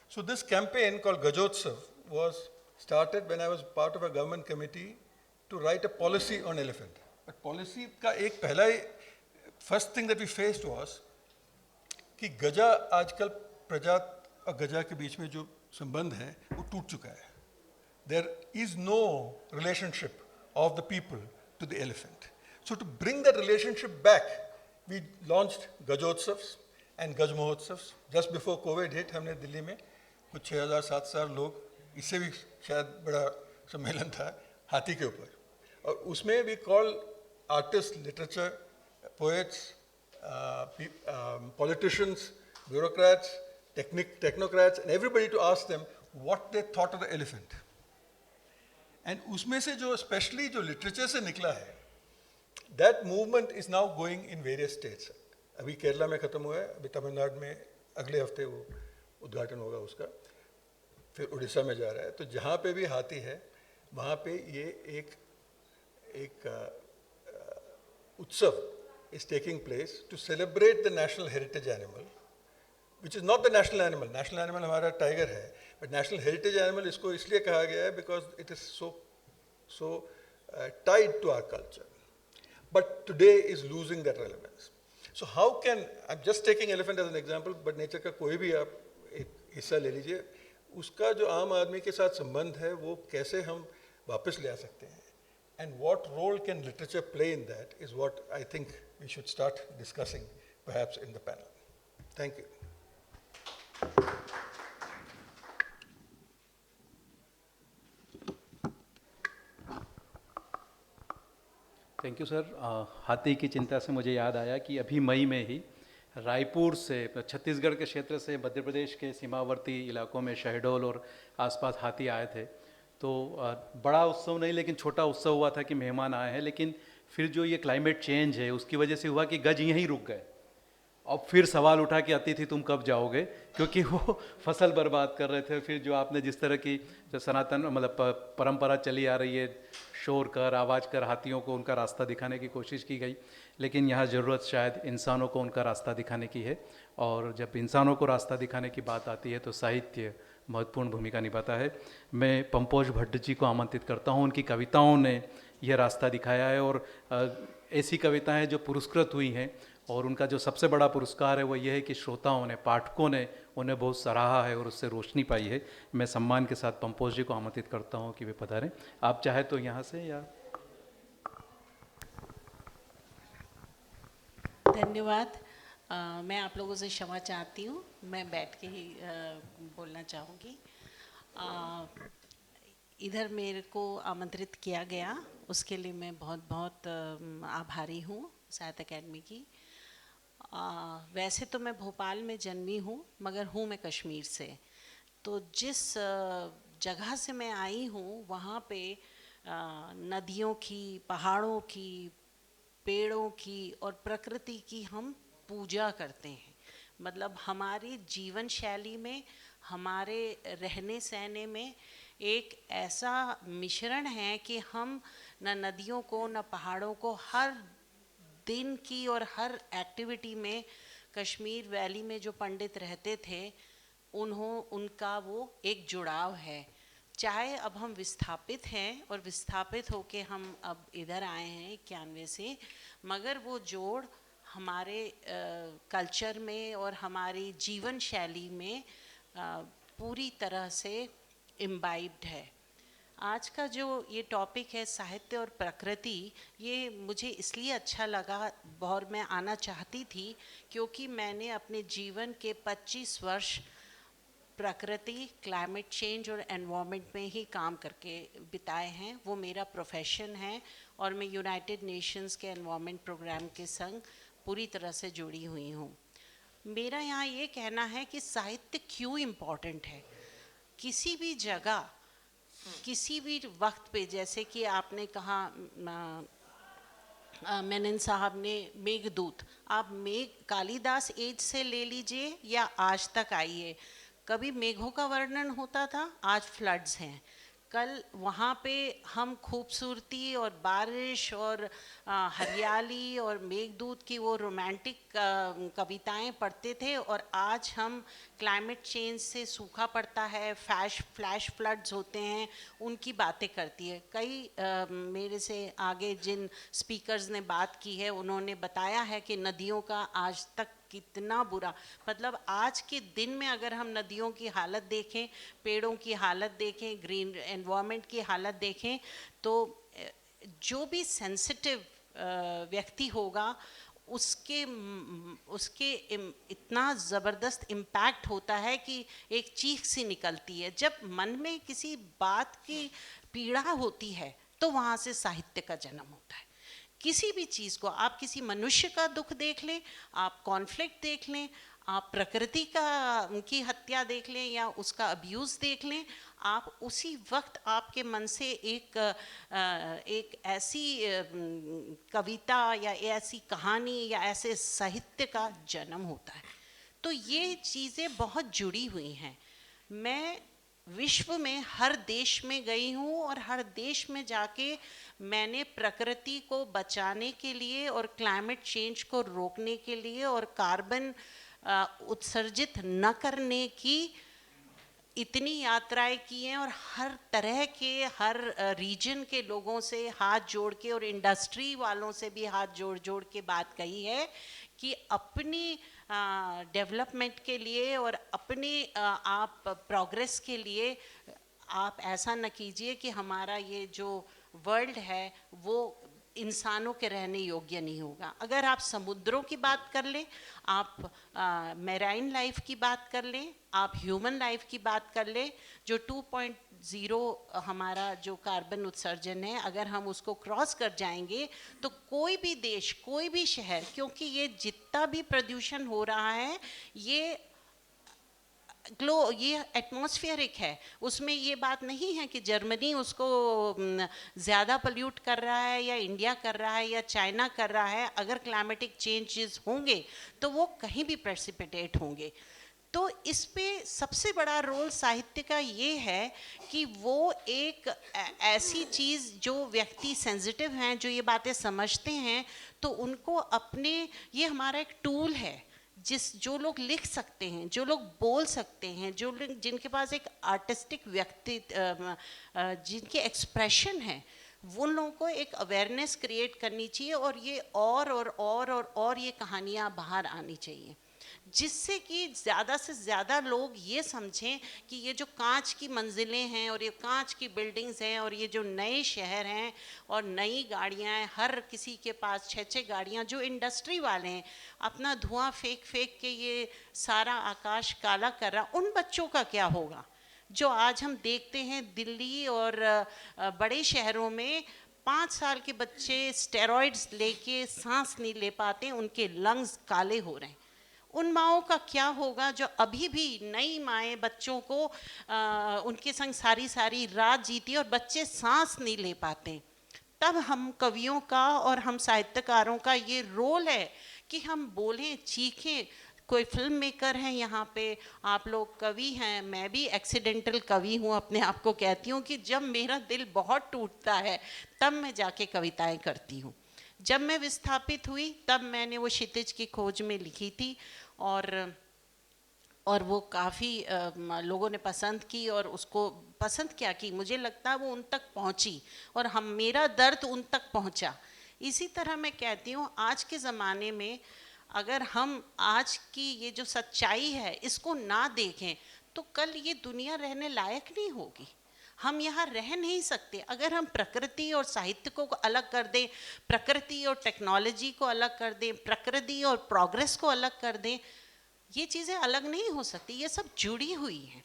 So this campaign called Gajotsav was started when I was part of a government committee to write a policy on elephant. But policy ka ek pehla, first thing that we faced was कि गजा आजकल प्रजात और गजा के बीच में जो संबंध है वो टूट चुका है. There is no relationship of the people to the elephant. So to bring that relationship back, we launched Gajotsavs and Gaj Mahotsavs. Just before COVID hit, हमने दिल्ली में कुछ 6,000-7,000 लोग, इससे भी शायद बड़ा सम्मेलन था, हाथी के ऊपर. और उसमें we call artists, literature, poets, politicians, bureaucrats, technocrats, and everybody to ask them what they thought of the elephant. And उसमें से जो especially जो literature से निकला है, that movement is now going in various states. अभी केरला में ख़त्म हुआ है, अभी तमिलनाडु में अगले हफ्ते वो उद्घाटन होगा उसका, फिर उड़ीसा में जा रहा है. तो जहाँ पे भी हाथी है वहाँ पे ये एक उत्सव is taking place to celebrate the national heritage animal, which is not the national animal. National animal हमारा tiger है, but national heritage animal इसको इसलिए कहा गया है because it is so tied to our culture. But today is losing that relevance. So how can, I'm just taking elephant as an example, but nature का कोई भी आप एक हिस्सा ले लीजिए, उसका जो आम आदमी के साथ संबंध है वो कैसे हम वापस ले आ सकते हैं, and what role can literature play in that is what I think we should start discussing perhaps in the panel. Thank you. Thank you sir. हाथी की चिंता से मुझे याद आया कि अभी मई में ही रायपुर से, छत्तीसगढ़ के क्षेत्र से मध्य प्रदेश के सीमावर्ती इलाकों में शहडोल और आसपास हाथी आए थे. तो बड़ा उत्सव नहीं लेकिन छोटा उत्सव हुआ था कि मेहमान आए हैं, लेकिन फिर जो ये क्लाइमेट चेंज है उसकी वजह से हुआ कि गज यहीं रुक गए. अब फिर सवाल उठा कि अतिथि तुम कब जाओगे, क्योंकि वो फसल बर्बाद कर रहे थे. फिर जो आपने जिस तरह की जो सनातन मतलब परंपरा चली आ रही है, शोर कर आवाज़ कर हाथियों को उनका रास्ता दिखाने की कोशिश की गई, लेकिन यहाँ ज़रूरत शायद इंसानों को उनका रास्ता दिखाने की है. और जब इंसानों को रास्ता दिखाने की बात आती है तो साहित्य महत्वपूर्ण भूमिका निभाता है. मैं पंपोज भट्ट जी को आमंत्रित करता हूँ. उनकी कविताओं ने यह रास्ता दिखाया है और ऐसी कविताएं जो पुरस्कृत हुई हैं, और उनका जो सबसे बड़ा पुरस्कार है वो ये है कि श्रोताओं ने, पाठकों ने उन्हें बहुत सराहा है और उससे रोशनी पाई है. मैं सम्मान के साथ पंपोज जी को आमंत्रित करता हूँ कि वे पधारें. आप चाहे तो यहाँ से या. धन्यवाद. मैं आप लोगों से क्षमा चाहती हूँ, मैं बैठ के ही बोलना चाहूँगी. इधर मेरे को आमंत्रित किया गया, उसके लिए मैं बहुत बहुत आभारी हूँ साहित्य अकेडमी की. वैसे तो मैं भोपाल में जन्मी हूँ, मगर हूँ मैं कश्मीर से. तो जिस जगह से मैं आई हूँ वहाँ पे नदियों की, पहाड़ों की, पेड़ों की और प्रकृति की हम पूजा करते हैं. मतलब हमारी जीवन शैली में, हमारे रहने सहने में एक ऐसा मिश्रण है कि हम न नदियों को न पहाड़ों को हर दिन की और हर एक्टिविटी में, कश्मीर वैली में जो पंडित रहते थे उनका वो एक जुड़ाव है. चाहे अब हम विस्थापित हैं और विस्थापित होके हम अब इधर आए हैं 91 से, मगर वो जोड़ हमारे कल्चर में और हमारी जीवन शैली में पूरी तरह से इम्बाइब्ड है. आज का जो ये टॉपिक है साहित्य और प्रकृति, ये मुझे इसलिए अच्छा लगा और मैं आना चाहती थी क्योंकि मैंने अपने जीवन के 25 वर्ष प्रकृति, क्लाइमेट चेंज और एनवायरनमेंट में ही काम करके बिताए हैं. वो मेरा प्रोफेशन है और मैं यूनाइटेड नेशंस के एनवायरनमेंट प्रोग्राम के संग पूरी तरह से जुड़ी हुई हूँ. मेरा यहाँ ये कहना है कि साहित्य क्यों इम्पॉर्टेंट है. किसी भी जगह, किसी भी वक्त पे, जैसे कि आपने कहा मेनन साहब ने मेघदूत, आप कालिदास एज से ले लीजिए या आज तक आइए, कभी मेघों का वर्णन होता था, आज फ्लड्स हैं. कल वहाँ पे हम खूबसूरती और बारिश और हरियाली और मेघदूत की वो रोमांटिक कविताएं पढ़ते थे, और आज हम क्लाइमेट चेंज से सूखा पड़ता है, फ्लैश फ्लड्स होते हैं, उनकी बातें करती है. कई मेरे से आगे जिन स्पीकर्स ने बात की है उन्होंने बताया है कि नदियों का आज तक कितना बुरा, मतलब आज के दिन में अगर हम नदियों की हालत देखें, पेड़ों की हालत देखें, ग्रीन एनवायरनमेंट की हालत देखें, तो जो भी सेंसिटिव व्यक्ति होगा उसके इतना ज़बरदस्त इम्पैक्ट होता है कि एक चीख सी निकलती है. जब मन में किसी बात की पीड़ा होती है तो वहाँ से साहित्य का जन्म होता है. किसी भी चीज़ को, आप किसी मनुष्य का दुख देख लें, आप कॉन्फ्लिक्ट देख लें, आप प्रकृति का की हत्या देख लें या उसका अब्यूज़ देख लें, आप उसी वक्त आपके मन से एक ऐसी कविता या ऐसी कहानी या ऐसे साहित्य का जन्म होता है। तो ये चीज़ें बहुत जुड़ी हुई हैं। मैं विश्व में हर देश में गई हूँ और हर देश में जाके मैंने प्रकृति को बचाने के लिए और क्लाइमेट चेंज को रोकने के लिए और कार्बन उत्सर्जित न करने की इतनी यात्राएं की हैं और हर तरह के हर रीजन के लोगों से हाथ जोड़ के और इंडस्ट्री वालों से भी हाथ जोड़ जोड़ के बात कही है कि अपनी डेवलपमेंट के लिए और अपने आप प्रोग्रेस के लिए आप ऐसा न कीजिए कि हमारा ये जो वर्ल्ड है वो इंसानों के रहने योग्य नहीं होगा। अगर आप समुद्रों की बात कर लें, आप मैराइन लाइफ की बात कर लें, आप ह्यूमन लाइफ की बात कर लें, जो 2.0 हमारा जो कार्बन उत्सर्जन है, अगर हम उसको क्रॉस कर जाएंगे तो कोई भी देश, कोई भी शहर, क्योंकि ये जितना भी प्रदूषण हो रहा है ये एटमॉस्फेरिक है, उसमें ये बात नहीं है कि जर्मनी उसको ज़्यादा पोल्यूट कर रहा है या इंडिया कर रहा है या चाइना कर रहा है। अगर क्लाइमेटिक चेंजेस होंगे तो वो कहीं भी प्रेसिपिटेट होंगे। तो इस पे सबसे बड़ा रोल साहित्य का ये है कि वो एक ऐसी चीज़ जो व्यक्ति सेंसिटिव हैं, जो ये बातें समझते हैं, तो उनको अपने, ये हमारा एक टूल है जो लोग लिख सकते हैं, जो लोग बोल सकते हैं, जो लोग जिनके पास एक आर्टिस्टिक व्यक्ति जिनके एक्सप्रेशन है, वो लोगों को एक अवेयरनेस क्रिएट करनी चाहिए और ये और ये कहानियाँ बाहर आनी चाहिए, जिससे कि ज़्यादा से ज़्यादा लोग ये समझें कि ये जो कांच की मंजिलें हैं और ये कांच की बिल्डिंग्स हैं और ये जो नए शहर हैं और नई गाड़ियाँ हैं, हर किसी के पास 6-6 गाड़ियाँ, जो इंडस्ट्री वाले हैं अपना धुआं फेंक फेंक के ये सारा आकाश काला कर रहा, उन बच्चों का क्या होगा जो आज हम देखते हैं दिल्ली और बड़े शहरों में 5 साल के बच्चे स्टेरॉइड्स लेके सांस नहीं ले पाते, उनके लंग्स काले हो रहे हैं। उन माओं का क्या होगा जो अभी भी नई माएँ बच्चों को उनके संग सारी रात जीती और बच्चे सांस नहीं ले पाते। तब हम कवियों का और हम साहित्यकारों का ये रोल है कि हम बोलें, चीखें। कोई फिल्म मेकर हैं यहाँ पे, आप लोग कवि हैं, मैं भी एक्सीडेंटल कवि हूँ, अपने आप को कहती हूँ कि जब मेरा दिल बहुत टूटता है तब मैं जाके कविताएं करती हूँ। जब मैं विस्थापित हुई तब मैंने वो क्षितिज की खोज में लिखी थी और वो काफ़ी लोगों ने पसंद की और उसको पसंद क्या की, मुझे लगता है वो उन तक पहुंची और मेरा दर्द उन तक पहुंचा। इसी तरह मैं कहती हूँ आज के ज़माने में अगर हम आज की ये जो सच्चाई है इसको ना देखें तो कल ये दुनिया रहने लायक नहीं होगी। हम यहाँ रह नहीं सकते अगर हम प्रकृति और साहित्य को अलग कर दें, प्रकृति और टेक्नोलॉजी को अलग कर दें, प्रकृति और प्रोग्रेस को अलग कर दें। ये चीज़ें अलग नहीं हो सकती, ये सब जुड़ी हुई हैं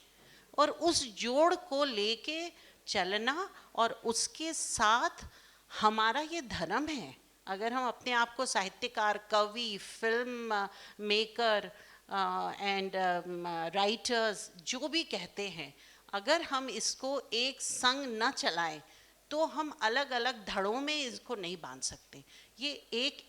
और उस जोड़ को लेके चलना और उसके साथ हमारा ये धर्म है। अगर हम अपने आप को साहित्यकार, कवि, फिल्म मेकर एंड राइटर्स जो भी कहते हैं, अगर हम इसको एक संग न चलाएं तो हम अलग अलग धड़ों में इसको नहीं बांध सकते। ये एक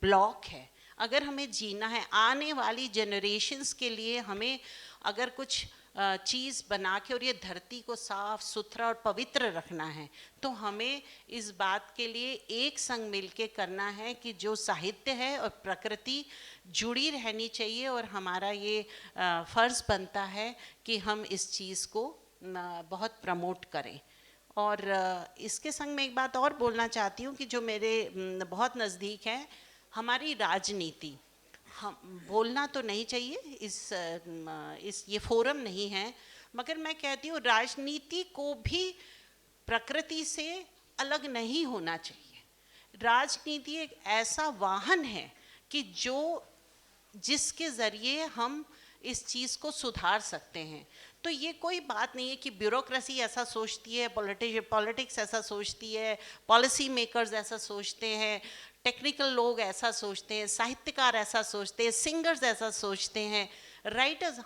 ब्लॉक है। अगर हमें जीना है आने वाली जनरेशन्स के लिए, हमें अगर कुछ चीज़ बना के और ये धरती को साफ सुथरा और पवित्र रखना है तो हमें इस बात के लिए एक संग मिलके करना है कि जो साहित्य है और प्रकृति जुड़ी रहनी चाहिए और हमारा ये फ़र्ज़ बनता है कि हम इस चीज़ को बहुत प्रमोट करें। और इसके संग मैं एक बात और बोलना चाहती हूँ कि जो मेरे बहुत नज़दीक है, हमारी राजनीति। हम बोलना तो नहीं चाहिए, इस ये फोरम नहीं है, मगर मैं कहती हूँ राजनीति को भी प्रकृति से अलग नहीं होना चाहिए। राजनीति एक ऐसा वाहन है कि जिसके ज़रिए हम इस चीज़ को सुधार सकते हैं। तो ये कोई बात नहीं है कि ब्यूरोक्रेसी ऐसा सोचती है, पॉलिटिक्स ऐसा सोचती है, पॉलिसी मेकर्स ऐसा सोचते हैं, टेक्निकल लोग ऐसा सोचते हैं, साहित्यकार ऐसा सोचते हैं, सिंगर्स ऐसा सोचते हैं, राइटर्स,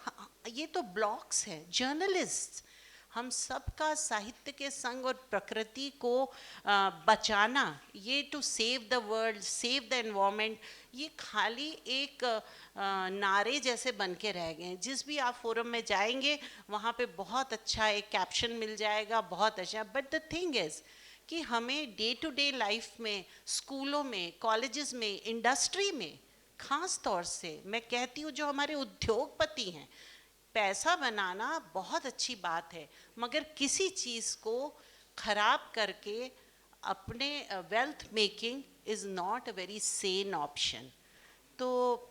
ये तो ब्लॉक्स हैं। जर्नलिस्ट, हम सबका साहित्य के संग और प्रकृति को बचाना, ये to save the world, save the environment, ये खाली एक नारे जैसे बन के रह गए हैं। जिस भी आप फोरम में जाएंगे वहाँ पे बहुत अच्छा एक कैप्शन मिल जाएगा, बहुत अच्छा। बट द थिंग इज़ कि हमें डे टू डे लाइफ में, स्कूलों में, कॉलेजेस में, इंडस्ट्री में, ख़ास तौर से मैं कहती हूँ जो हमारे उद्योगपति हैं, पैसा बनाना बहुत अच्छी बात है, मगर किसी चीज़ को ख़राब करके अपने wealth making is not a very sane option. तो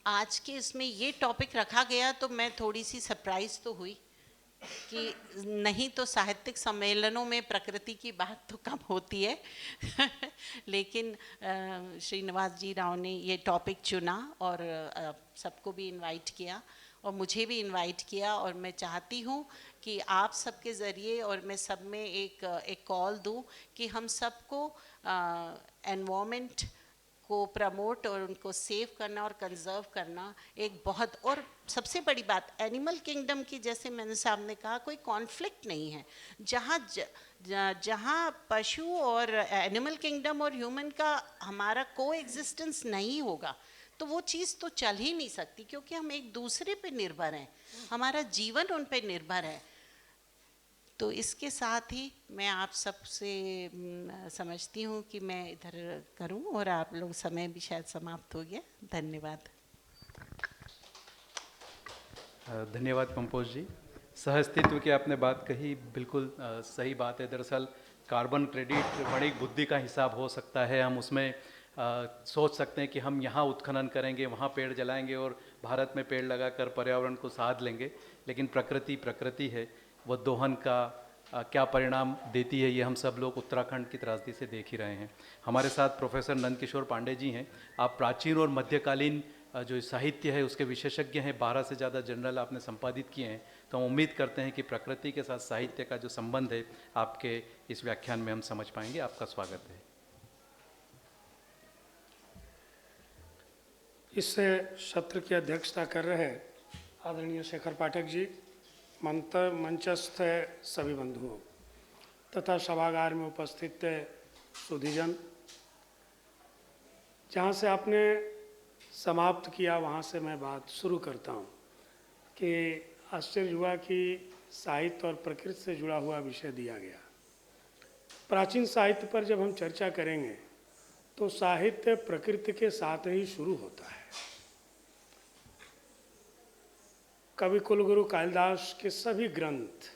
आज के इसमें ये टॉपिक रखा गया तो मैं थोड़ी सी सरप्राइज तो हुई कि नहीं तो साहित्यिक सम्मेलनों में प्रकृति की बात तो कम होती है लेकिन श्रीनिवास जी राव ने ये टॉपिक चुना और सबको भी इनवाइट किया और मुझे भी इनवाइट किया, और मैं चाहती हूँ कि आप सबके ज़रिए और मैं सब में एक कॉल दूँ कि हम सबको एनवायरनमेंट को प्रमोट और उनको सेव करना और कंजर्व करना एक बहुत, और सबसे बड़ी बात एनिमल किंगडम की, जैसे मैंने सामने कहा, कोई कॉन्फ्लिक्ट नहीं है। जहाँ पशु और एनिमल किंगडम और ह्यूमन का हमारा को एग्जिस्टेंस नहीं होगा तो वो चीज़ तो चल ही नहीं सकती, क्योंकि हम एक दूसरे पे निर्भर हैं, हमारा जीवन उन पे निर्भर है। तो इसके साथ ही मैं आप सबसे समझती हूँ कि मैं इधर करूँ, और आप लोग समय भी शायद समाप्त हो गया। धन्यवाद। धन्यवाद कंपोज जी। सहअस्तित्व की आपने बात कही, बिल्कुल सही बात है। दरअसल कार्बन क्रेडिट बड़ी बुद्धि का हिसाब हो सकता है। हम उसमें सोच सकते हैं कि हम यहाँ उत्खनन करेंगे, वहाँ पेड़ जलाएंगे और भारत में पेड़ लगाकर पर्यावरण को साध लेंगे, लेकिन प्रकृति प्रकृति है, वो दोहन का क्या परिणाम देती है ये हम सब लोग उत्तराखंड की त्रासदी से देख ही रहे हैं। हमारे साथ प्रोफेसर नंदकिशोर पांडे जी हैं। आप प्राचीन और मध्यकालीन जो साहित्य है उसके विशेषज्ञ हैं, 12 से ज़्यादा जर्नल आपने संपादित किए हैं, तो हम उम्मीद करते हैं कि प्रकृति के साथ साहित्य का जो संबंध है आपके इस व्याख्यान में हम समझ पाएंगे। आपका स्वागत है। इस सत्र की अध्यक्षता कर रहे आदरणीय शेखर पाठक जी, मंचस्थ सभी बंधुओं तथा सभागार में उपस्थित सुधीजन, जहाँ से आपने समाप्त किया वहाँ से मैं बात शुरू करता हूँ कि आश्चर्य हुआ कि साहित्य और प्रकृति से जुड़ा हुआ विषय दिया गया। प्राचीन साहित्य पर जब हम चर्चा करेंगे तो साहित्य प्रकृति के साथ ही शुरू होता है। कवि कुलगुरु कालिदास के सभी ग्रंथ,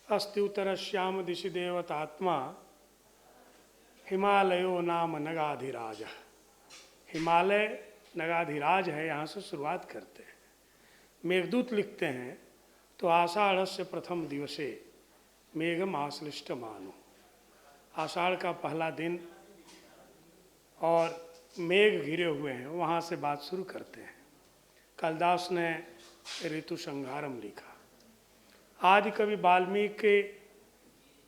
अस्ति उत्तरश्याम दिशि देवतात्मा हिमालयो नाम नगाधिराज, हिमालय नगाधिराज है, यहाँ से शुरुआत करते हैं। मेघदूत लिखते हैं तो आषाढ़स्य प्रथम दिवसे मेघम आश्लिष्ट मानो, आषाढ़ का पहला दिन और मेघ घिरे हुए हैं, वहाँ से बात शुरू करते हैं। कालिदास ने ऋतु संहारम लिखा। आदि कवि वाल्मीकि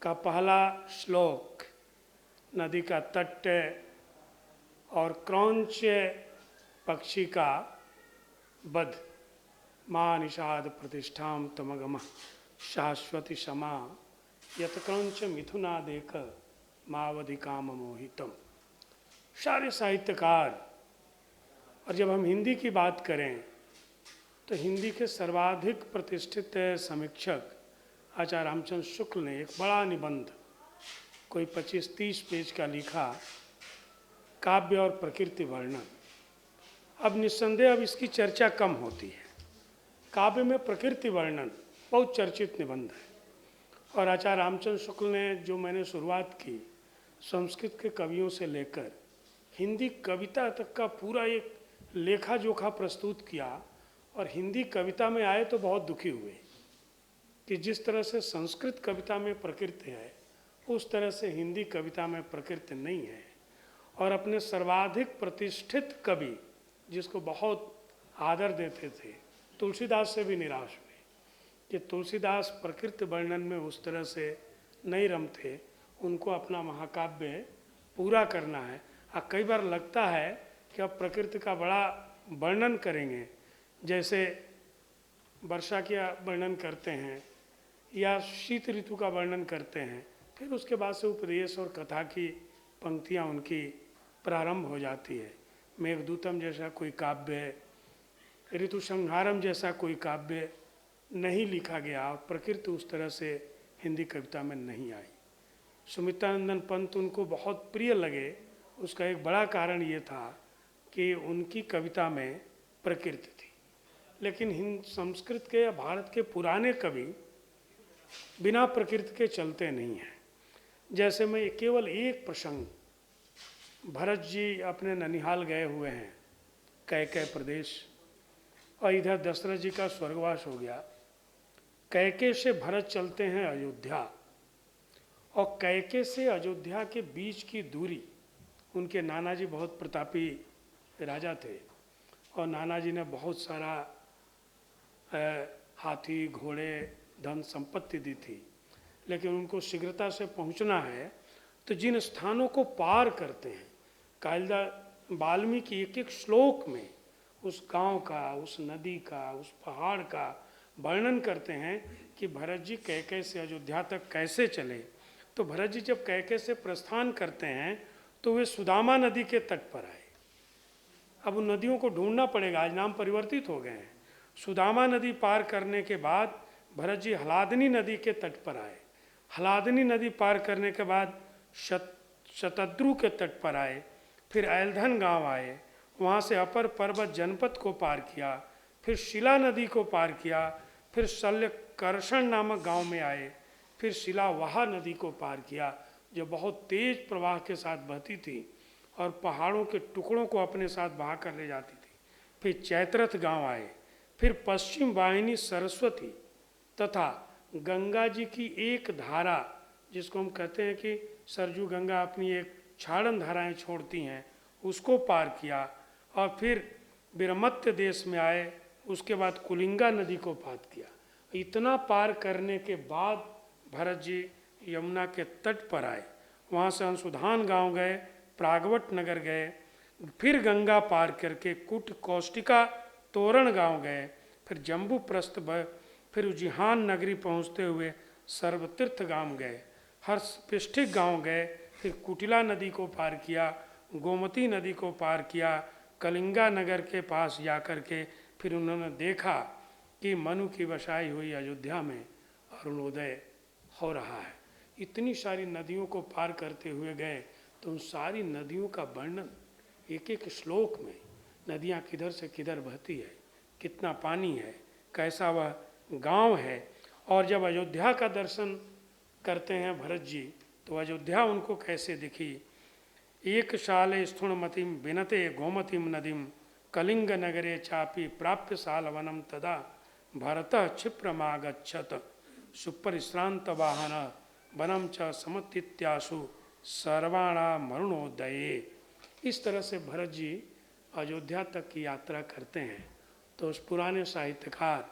का पहला श्लोक नदी का तट और क्रौंच पक्षी का वध, मां निषाद प्रतिष्ठाम तमगम शाश्वती क्षमा यत क्रौंच मिथुनादेक मावधि काम मोहितम। सारे साहित्यकार, और जब हम हिंदी की बात करें तो हिंदी के सर्वाधिक प्रतिष्ठित समीक्षक आचार्य रामचंद्र शुक्ल ने एक बड़ा निबंध कोई 25-30 पेज का लिखा, काव्य और प्रकृति वर्णन। अब निस्संदेह अब इसकी चर्चा कम होती है। काव्य में प्रकृति वर्णन बहुत चर्चित निबंध है, और आचार्य रामचंद्र शुक्ल ने, जो मैंने शुरुआत की, संस्कृत के कवियों से लेकर हिंदी कविता तक का पूरा एक लेखा जोखा प्रस्तुत किया, और हिंदी कविता में आए तो बहुत दुखी हुए कि जिस तरह से संस्कृत कविता में प्रकृति है उस तरह से हिंदी कविता में प्रकृति नहीं है। और अपने सर्वाधिक प्रतिष्ठित कवि जिसको बहुत आदर देते थे तुलसीदास से भी निराश हुए कि तुलसीदास प्रकृति वर्णन में उस तरह से नहीं रमते, उनको अपना महाकाव्य पूरा करना है। कई बार लगता है कि अब प्रकृति का बड़ा वर्णन करेंगे, जैसे वर्षा का वर्णन करते हैं या शीत ऋतु का वर्णन करते हैं, फिर उसके बाद से उपदेश और कथा की पंक्तियाँ उनकी प्रारंभ हो जाती है। मेघदूतम जैसा कोई काव्य, ऋतु संहारम जैसा कोई काव्य नहीं लिखा गया और प्रकृति उस तरह से हिंदी कविता में नहीं आई। सुमित्रानंदन पंत उनको बहुत प्रिय लगे, उसका एक बड़ा कारण ये था कि उनकी कविता में प्रकृति थी। लेकिन हिंद संस्कृत के या भारत के पुराने कवि बिना प्रकृति के चलते नहीं हैं। जैसे मैं केवल एक प्रसंग, भरत जी अपने ननिहाल गए हुए हैं, कैकेय प्रदेश, और इधर दशरथ जी का स्वर्गवास हो गया। कैकेय से भरत चलते हैं अयोध्या, और कैकेय से अयोध्या के बीच की दूरी, उनके नाना जी बहुत प्रतापी राजा थे और नाना जी ने बहुत सारा हाथी घोड़े धन संपत्ति दी थी, लेकिन उनको शीघ्रता से पहुंचना है तो जिन स्थानों को पार करते हैं, कालिदास वाल्मीकि एक एक श्लोक में उस गांव का, उस नदी का, उस पहाड़ का वर्णन करते हैं कि भरत जी कैकेय से अयोध्या तक कैसे चले। तो भरत जी जब कैकेय से प्रस्थान करते हैं तो वे सुदामा नदी के तट पर आए। अब उन नदियों को ढूंढना पड़ेगा, आज नाम परिवर्तित हो गए हैं। सुदामा नदी पार करने के बाद भरत जी हलादनी नदी के तट पर आए। हलादनी नदी पार करने के बाद शतद्रु के तट पर आए, फिर ऐलधन गांव आए, वहाँ से अपर पर्वत जनपद को पार किया, फिर शिला नदी को पार किया, फिर शल्यकर्षण नामक गांव में आए, फिर शिलावाहा नदी को पार किया जो बहुत तेज प्रवाह के साथ बहती थी और पहाड़ों के टुकड़ों को अपने साथ बहा कर ले जाती थी। फिर चैत्रथ गांव आए, फिर पश्चिम वाहिनी सरस्वती तथा गंगा जी की एक धारा, जिसको हम कहते हैं कि सरजू गंगा अपनी एक छाड़न धाराएं छोड़ती हैं, उसको पार किया और फिर बिरमत्य देश में आए। उसके बाद कुलिंगा नदी को पार किया। इतना पार करने के बाद भरत जी यमुना के तट पर आए, वहाँ से अंशुधान गांव गए, प्रागवट नगर गए, फिर गंगा पार करके कुट कौष्टिका तोरण गांव गए, फिर जम्बू प्रस्थ फिर उजिहान नगरी पहुँचते हुए सर्वतीर्थ गांव गए, हर्षपिष्ठिक गांव गए, फिर कुटिला नदी को पार किया, गोमती नदी को पार किया, कलिंगा नगर के पास जाकर के फिर उन्होंने देखा कि मनु की बसाई हुई अयोध्या में अरुणोदय हो रहा है। इतनी सारी नदियों को पार करते हुए गए तो उन सारी नदियों का वर्णन एक एक श्लोक में, नदियाँ किधर से किधर बहती है, कितना पानी है, कैसा वह गांव है। और जब अयोध्या का दर्शन करते हैं भरत जी तो अयोध्या उनको कैसे दिखी। एक शाले स्थूणमतिम विनते गोमतीम नदीम कलिंग नगरे चापी प्राप्य सालवनम तदा भरतः क्षिप्रमागच्छत सुपरिश्रांत वाहन वनम च समतित्यासु सर्वाणा मरुणोदये। इस तरह से भरत जी अयोध्या तक की यात्रा करते हैं। तो उस पुराने साहित्यकार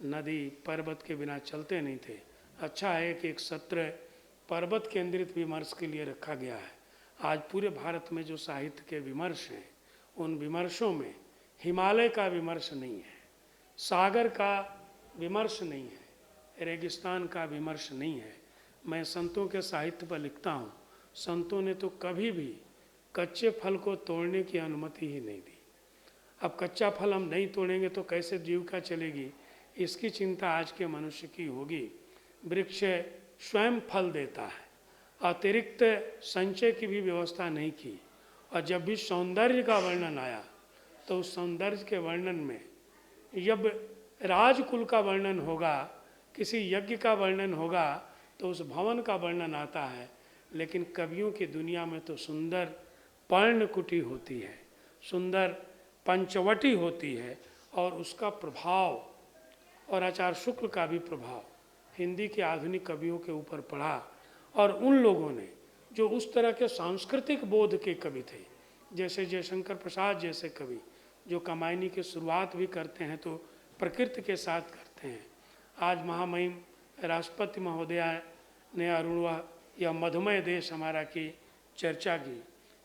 नदी पर्वत के बिना चलते नहीं थे। अच्छा है कि एक सत्र पर्वत केंद्रित विमर्श के लिए रखा गया है। आज पूरे भारत में जो साहित्य के विमर्श हैं, उन विमर्शों में हिमालय का विमर्श नहीं है, सागर का विमर्श नहीं है, रेगिस्तान का विमर्श नहीं है। मैं संतों के साहित्य पर लिखता हूँ, संतों ने तो कभी भी कच्चे फल को तोड़ने की अनुमति ही नहीं दी। अब कच्चा फल हम नहीं तोड़ेंगे तो कैसे जीविका चलेगी, इसकी चिंता आज के मनुष्य की होगी। वृक्ष स्वयं फल देता है, अतिरिक्त संचय की भी व्यवस्था नहीं की। और जब भी सौंदर्य का वर्णन आया तो उस सौंदर्य के वर्णन में जब राजकुल का वर्णन होगा, किसी यज्ञ का वर्णन होगा तो उस भवन का वर्णन आता है। लेकिन कवियों की दुनिया में तो सुंदर पर्णकुटी होती है, सुंदर पंचवटी होती है, और उसका प्रभाव और आचार्य शुक्ल का भी प्रभाव हिंदी के आधुनिक कवियों के ऊपर पड़ा। और उन लोगों ने जो उस तरह के सांस्कृतिक बोध के कवि थे, जैसे जयशंकर प्रसाद जैसे कवि, जो कमायनी की शुरुआत भी करते हैं तो प्रकृति के साथ करते हैं। आज महामहिम राष्ट्रपति महोदया ने अरुणवा या मधुमय देश हमारा की चर्चा की,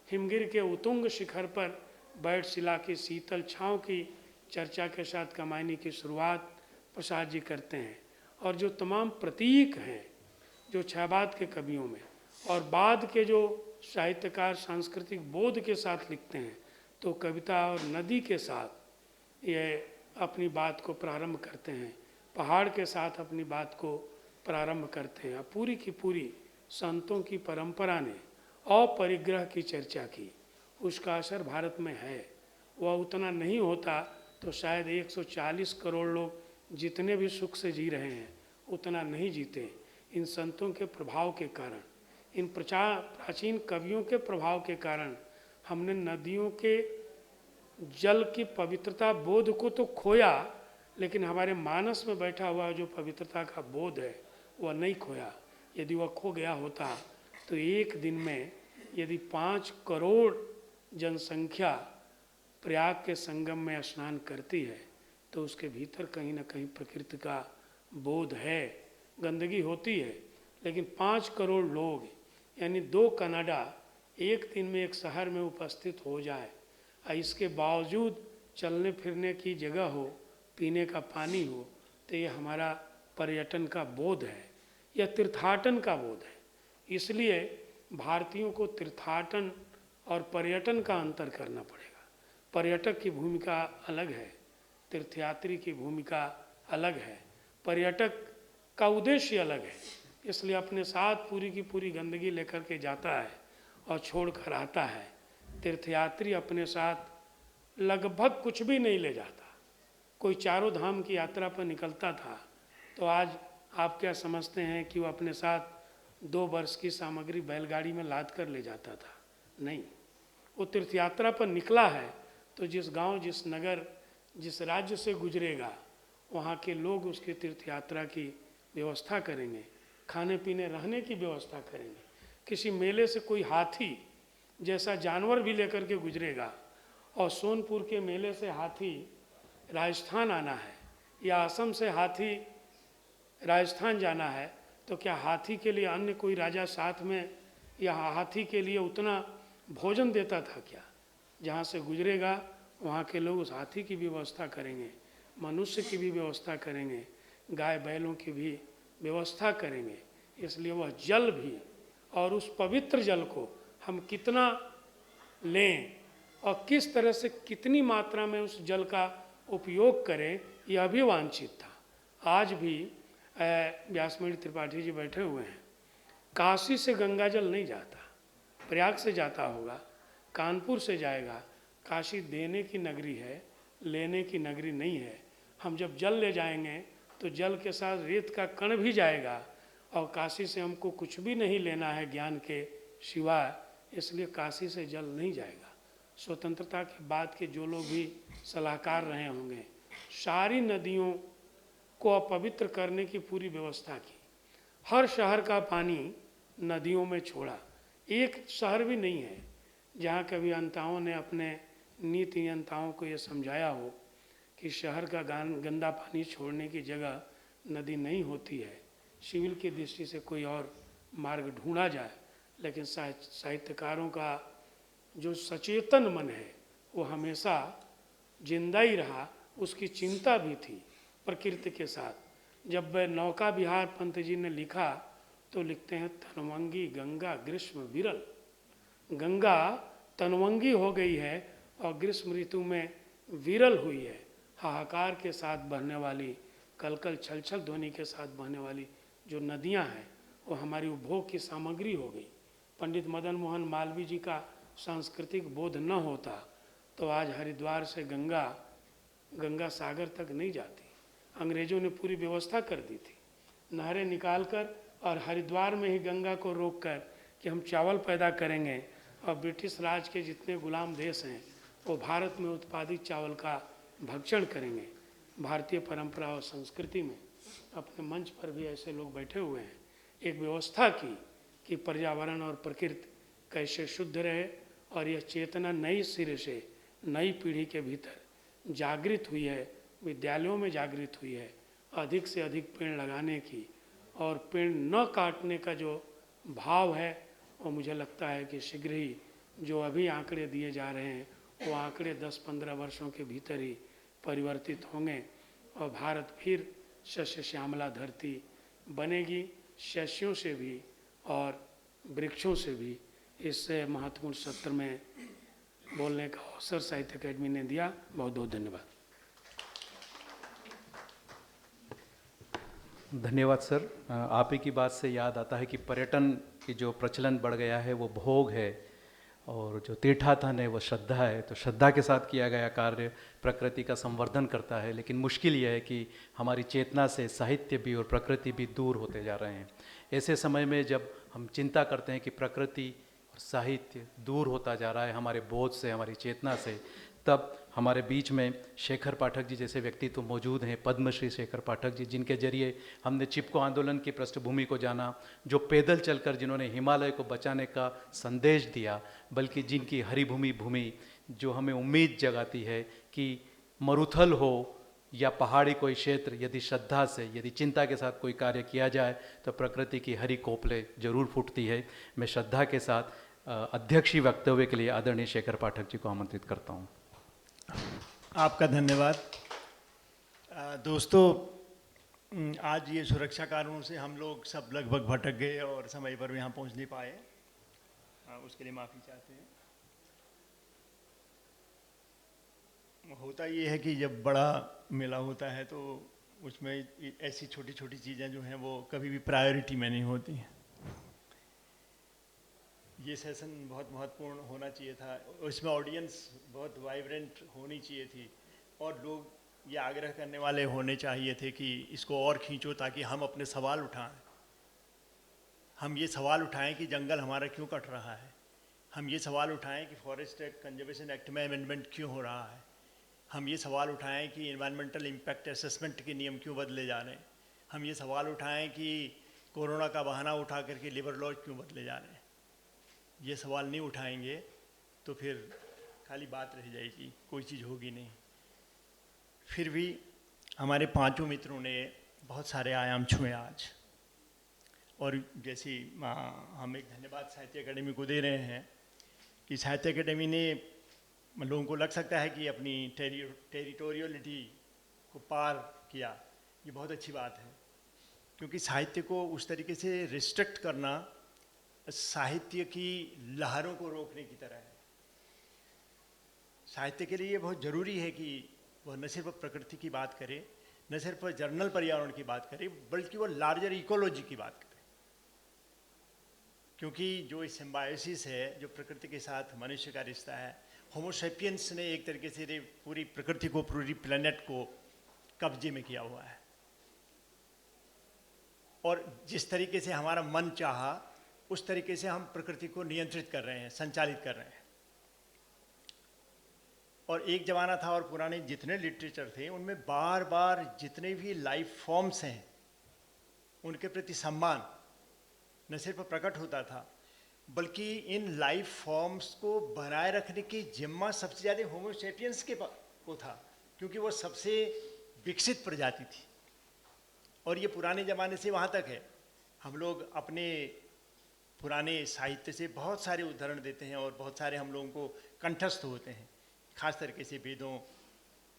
हिमगिर के उतुंग शिखर पर बैठ शिला की शीतल छाँव की चर्चा के साथ कमायनी की शुरुआत प्रसाद जी करते हैं। और जो तमाम प्रतीक हैं जो छहबाद के कवियों में और बाद के जो साहित्यकार सांस्कृतिक बोध के साथ लिखते हैं, तो कविता और नदी के साथ ये अपनी बात को प्रारंभ करते हैं, पहाड़ के साथ अपनी बात को प्रारंभ करते हैं। पूरी की पूरी संतों की परंपरा ने अपरिग्रह की चर्चा की, उसका असर भारत में है। वह उतना नहीं होता तो शायद 140 करोड़ लोग जितने भी सुख से जी रहे हैं उतना नहीं जीते। इन संतों के प्रभाव के कारण, इन प्राचीन कवियों के प्रभाव के कारण हमने नदियों के जल की पवित्रता बोध को तो खोया, लेकिन हमारे मानस में बैठा हुआ जो पवित्रता का बोध है वह नहीं खोया। यदि वह खो गया होता तो एक दिन में यदि 5 करोड़ जनसंख्या प्रयाग के संगम में स्नान करती है तो उसके भीतर कहीं ना कहीं प्रकृति का बोध है। गंदगी होती है, लेकिन 5 करोड़ लोग यानी 2 कनाडा एक दिन में एक शहर में उपस्थित हो जाए और इसके बावजूद चलने फिरने की जगह हो, पीने का पानी हो, तो ये हमारा पर्यटन का बोध है, यह तीर्थाटन का बोध है। इसलिए भारतीयों को तीर्थाटन और पर्यटन का अंतर करना पड़ेगा। पर्यटक की भूमिका अलग है, तीर्थयात्री की भूमिका अलग है, पर्यटक का उद्देश्य अलग है। इसलिए अपने साथ पूरी की पूरी गंदगी लेकर के जाता है और छोड़ कर आता है। तीर्थयात्री अपने साथ लगभग कुछ भी नहीं ले जाता। कोई चारों धाम की यात्रा पर निकलता था तो आज आप क्या समझते हैं कि वो अपने साथ 2 वर्ष की सामग्री बैलगाड़ी में लाद कर ले जाता था? नहीं, वो तीर्थयात्रा पर निकला है तो जिस गांव, जिस नगर, जिस राज्य से गुजरेगा वहाँ के लोग उसकी तीर्थयात्रा की व्यवस्था करेंगे, खाने पीने रहने की व्यवस्था करेंगे। किसी मेले से कोई हाथी जैसा जानवर भी लेकर के गुजरेगा और सोनपुर के मेले से हाथी राजस्थान आना है या असम से हाथी राजस्थान जाना है, तो क्या हाथी के लिए अन्य कोई राजा साथ में या हाथी के लिए उतना भोजन देता था क्या? जहाँ से गुजरेगा वहाँ के लोग उस हाथी की भी व्यवस्था करेंगे, मनुष्य की भी व्यवस्था करेंगे, गाय बैलों की भी व्यवस्था करेंगे। इसलिए वह जल भी और उस पवित्र जल को हम कितना लें और किस तरह से कितनी मात्रा में उस जल का उपयोग करें, यह भी वांछित था। आज भी व्यासमणि त्रिपाठी जी बैठे हुए हैं, काशी से गंगा जल नहीं जाता, प्रयाग से जाता होगा, कानपुर से जाएगा। काशी देने की नगरी है, लेने की नगरी नहीं है। हम जब जल ले जाएंगे तो जल के साथ रेत का कण भी जाएगा और काशी से हमको कुछ भी नहीं लेना है ज्ञान के सिवाय, इसलिए काशी से जल नहीं जाएगा। स्वतंत्रता के बाद के जो लोग भी सलाहकार रहे होंगे, सारी नदियों को अपवित्र करने की पूरी व्यवस्था की। हर शहर का पानी नदियों में छोड़ा। एक शहर भी नहीं है जहाँ कभी अभियंताओं ने अपने नीति नियंताओं को ये समझाया हो कि शहर का गंदा पानी छोड़ने की जगह नदी नहीं होती है। सिविल की दृष्टि से कोई और मार्ग ढूंढा जाए, लेकिन साहित्यकारों का जो सचेतन मन है वो हमेशा जिंदा ही रहा। उसकी चिंता भी थी प्रकृति के साथ। जब वह नौका विहार पंत जी ने लिखा तो लिखते हैं, तनवंगी गंगा ग्रीष्म विरल। गंगा तनवंगी हो गई है और ग्रीष्म ऋतु में विरल हुई है। हाहाकार के साथ बहने वाली, कलकल छलछल ध्वनि के साथ बहने वाली जो नदियां हैं वो हमारी उपभोग की सामग्री हो गई। पंडित मदन मोहन मालवीय जी का सांस्कृतिक बोध न होता तो आज हरिद्वार से गंगा सागर तक नहीं जाती। अंग्रेजों ने पूरी व्यवस्था कर दी थी, नहरें निकालकर और हरिद्वार में ही गंगा को रोककर कि हम चावल पैदा करेंगे और ब्रिटिश राज के जितने गुलाम देश हैं वो भारत में उत्पादित चावल का भक्षण करेंगे। भारतीय परंपरा और संस्कृति में अपने मंच पर भी ऐसे लोग बैठे हुए हैं। एक व्यवस्था की कि पर्यावरण और प्रकृति कैसे शुद्ध रहे और यह चेतना नई सिरे से नई पीढ़ी के भीतर जागृत हुई है, विद्यालयों में जागृत हुई है। अधिक से अधिक पेड़ लगाने की और पेड़ न काटने का जो भाव है वो मुझे लगता है कि शीघ्र ही जो अभी आंकड़े दिए जा रहे हैं वो आंकड़े 10-15 वर्षों के भीतर ही परिवर्तित होंगे और भारत फिर शस्य श्यामला धरती बनेगी, शस्यों से भी और वृक्षों से भी। इस महत्वपूर्ण सत्र में बोलने का अवसर साहित्य अकेडमी ने दिया। बहुत बहुत धन्यवाद। धन्यवाद सर। आप ही की बात से याद आता है कि पर्यटन की जो प्रचलन बढ़ गया है वो भोग है और जो तीर्थाटन है वो श्रद्धा है। तो श्रद्धा के साथ किया गया कार्य प्रकृति का संवर्धन करता है, लेकिन मुश्किल यह है कि हमारी चेतना से साहित्य भी और प्रकृति भी दूर होते जा रहे हैं। ऐसे समय में जब हम चिंता करते हैं कि प्रकृति और साहित्य दूर होता जा रहा है हमारे बोध से, हमारी चेतना से, तब हमारे बीच में शेखर पाठक जी जैसे व्यक्ति तो मौजूद हैं, पद्मश्री शेखर पाठक जी, जिनके जरिए हमने चिपको आंदोलन की पृष्ठभूमि को जाना, जो पैदल चलकर जिन्होंने हिमालय को बचाने का संदेश दिया, बल्कि जिनकी हरिभूमि भूमि जो हमें उम्मीद जगाती है कि मरुथल हो या पहाड़ी कोई क्षेत्र, यदि श्रद्धा से, यदि चिंता के साथ कोई कार्य किया जाए तो प्रकृति की हरी कोपले जरूर फूटती है। मैं श्रद्धा के साथ अध्यक्षीय वक्तव्य के लिए आदरणीय शेखर पाठक जी को आमंत्रित करता हूँ। आपका धन्यवाद। दोस्तों, आज ये सुरक्षा कारणों से हम लोग सब लगभग भटक गए और समय पर यहाँ पहुँच नहीं पाए, उसके लिए माफ़ी चाहते हैं। होता ये है कि जब बड़ा मेला होता है तो उसमें ऐसी छोटी छोटी चीज़ें जो हैं वो कभी भी प्रायोरिटी में नहीं होती। ये सेशन बहुत महत्वपूर्ण होना चाहिए था, उसमें ऑडियंस बहुत वाइब्रेंट होनी चाहिए थी और लोग ये आग्रह करने वाले होने चाहिए थे कि इसको और खींचो ताकि हम अपने सवाल उठाएं। हम ये सवाल उठाएं कि जंगल हमारा क्यों कट रहा है, हम ये सवाल उठाएं कि फॉरेस्ट एक्ट कंजर्वेशन एक्ट में अमेंडमेंट क्यों हो रहा है, हम ये सवाल उठाएं कि इन्वायरमेंटल इम्पैक्ट असेसमेंट के नियम क्यों बदले जा रहे हैं, हम ये सवाल उठाएं कि कोरोना का बहाना उठा करके लेबर लॉज क्यों बदले जा रहे हैं। ये सवाल नहीं उठाएंगे तो फिर खाली बात रह जाएगी, कोई चीज़ होगी नहीं। फिर भी हमारे पांचों मित्रों ने बहुत सारे आयाम छुए आज, और जैसे हम एक धन्यवाद साहित्य अकेडमी को दे रहे हैं कि साहित्य अकेडमी ने, लोगों को लग सकता है कि अपनी टेरिटोरियलिटी को पार किया, ये बहुत अच्छी बात है, क्योंकि साहित्य को उस तरीके से रिस्ट्रिक्ट करना साहित्य की लहरों को रोकने की तरह है। साहित्य के लिए ये बहुत ज़रूरी है कि वह न सिर्फ प्रकृति की बात करे, न सिर्फ जर्नल पर्यावरण की बात करे, बल्कि वो लार्जर इकोलॉजी की बात करे, क्योंकि जो इस सिम्बायोसिस है, जो प्रकृति के साथ मनुष्य का रिश्ता है, होमो सेपियंस ने एक तरीके से पूरी प्रकृति को, पूरी प्लेनेट को कब्जे में किया हुआ है। और जिस तरीके से हमारा मन चाहा उस तरीके से हम प्रकृति को नियंत्रित कर रहे हैं, संचालित कर रहे हैं। और एक ज़माना था और पुराने जितने लिटरेचर थे उनमें बार बार जितने भी लाइफ फॉर्म्स हैं उनके प्रति सम्मान न सिर्फ प्रकट होता था, बल्कि इन लाइफ फॉर्म्स को बनाए रखने की जिम्मा सबसे ज़्यादा होमो सेपियंस को था, क्योंकि वो सबसे विकसित प्रजाति थी। और ये पुराने ज़माने से वहाँ तक है। हम लोग अपने पुराने साहित्य से बहुत सारे उदाहरण देते हैं और बहुत सारे हम लोगों को कंठस्थ होते हैं, खास तरीके से वेदों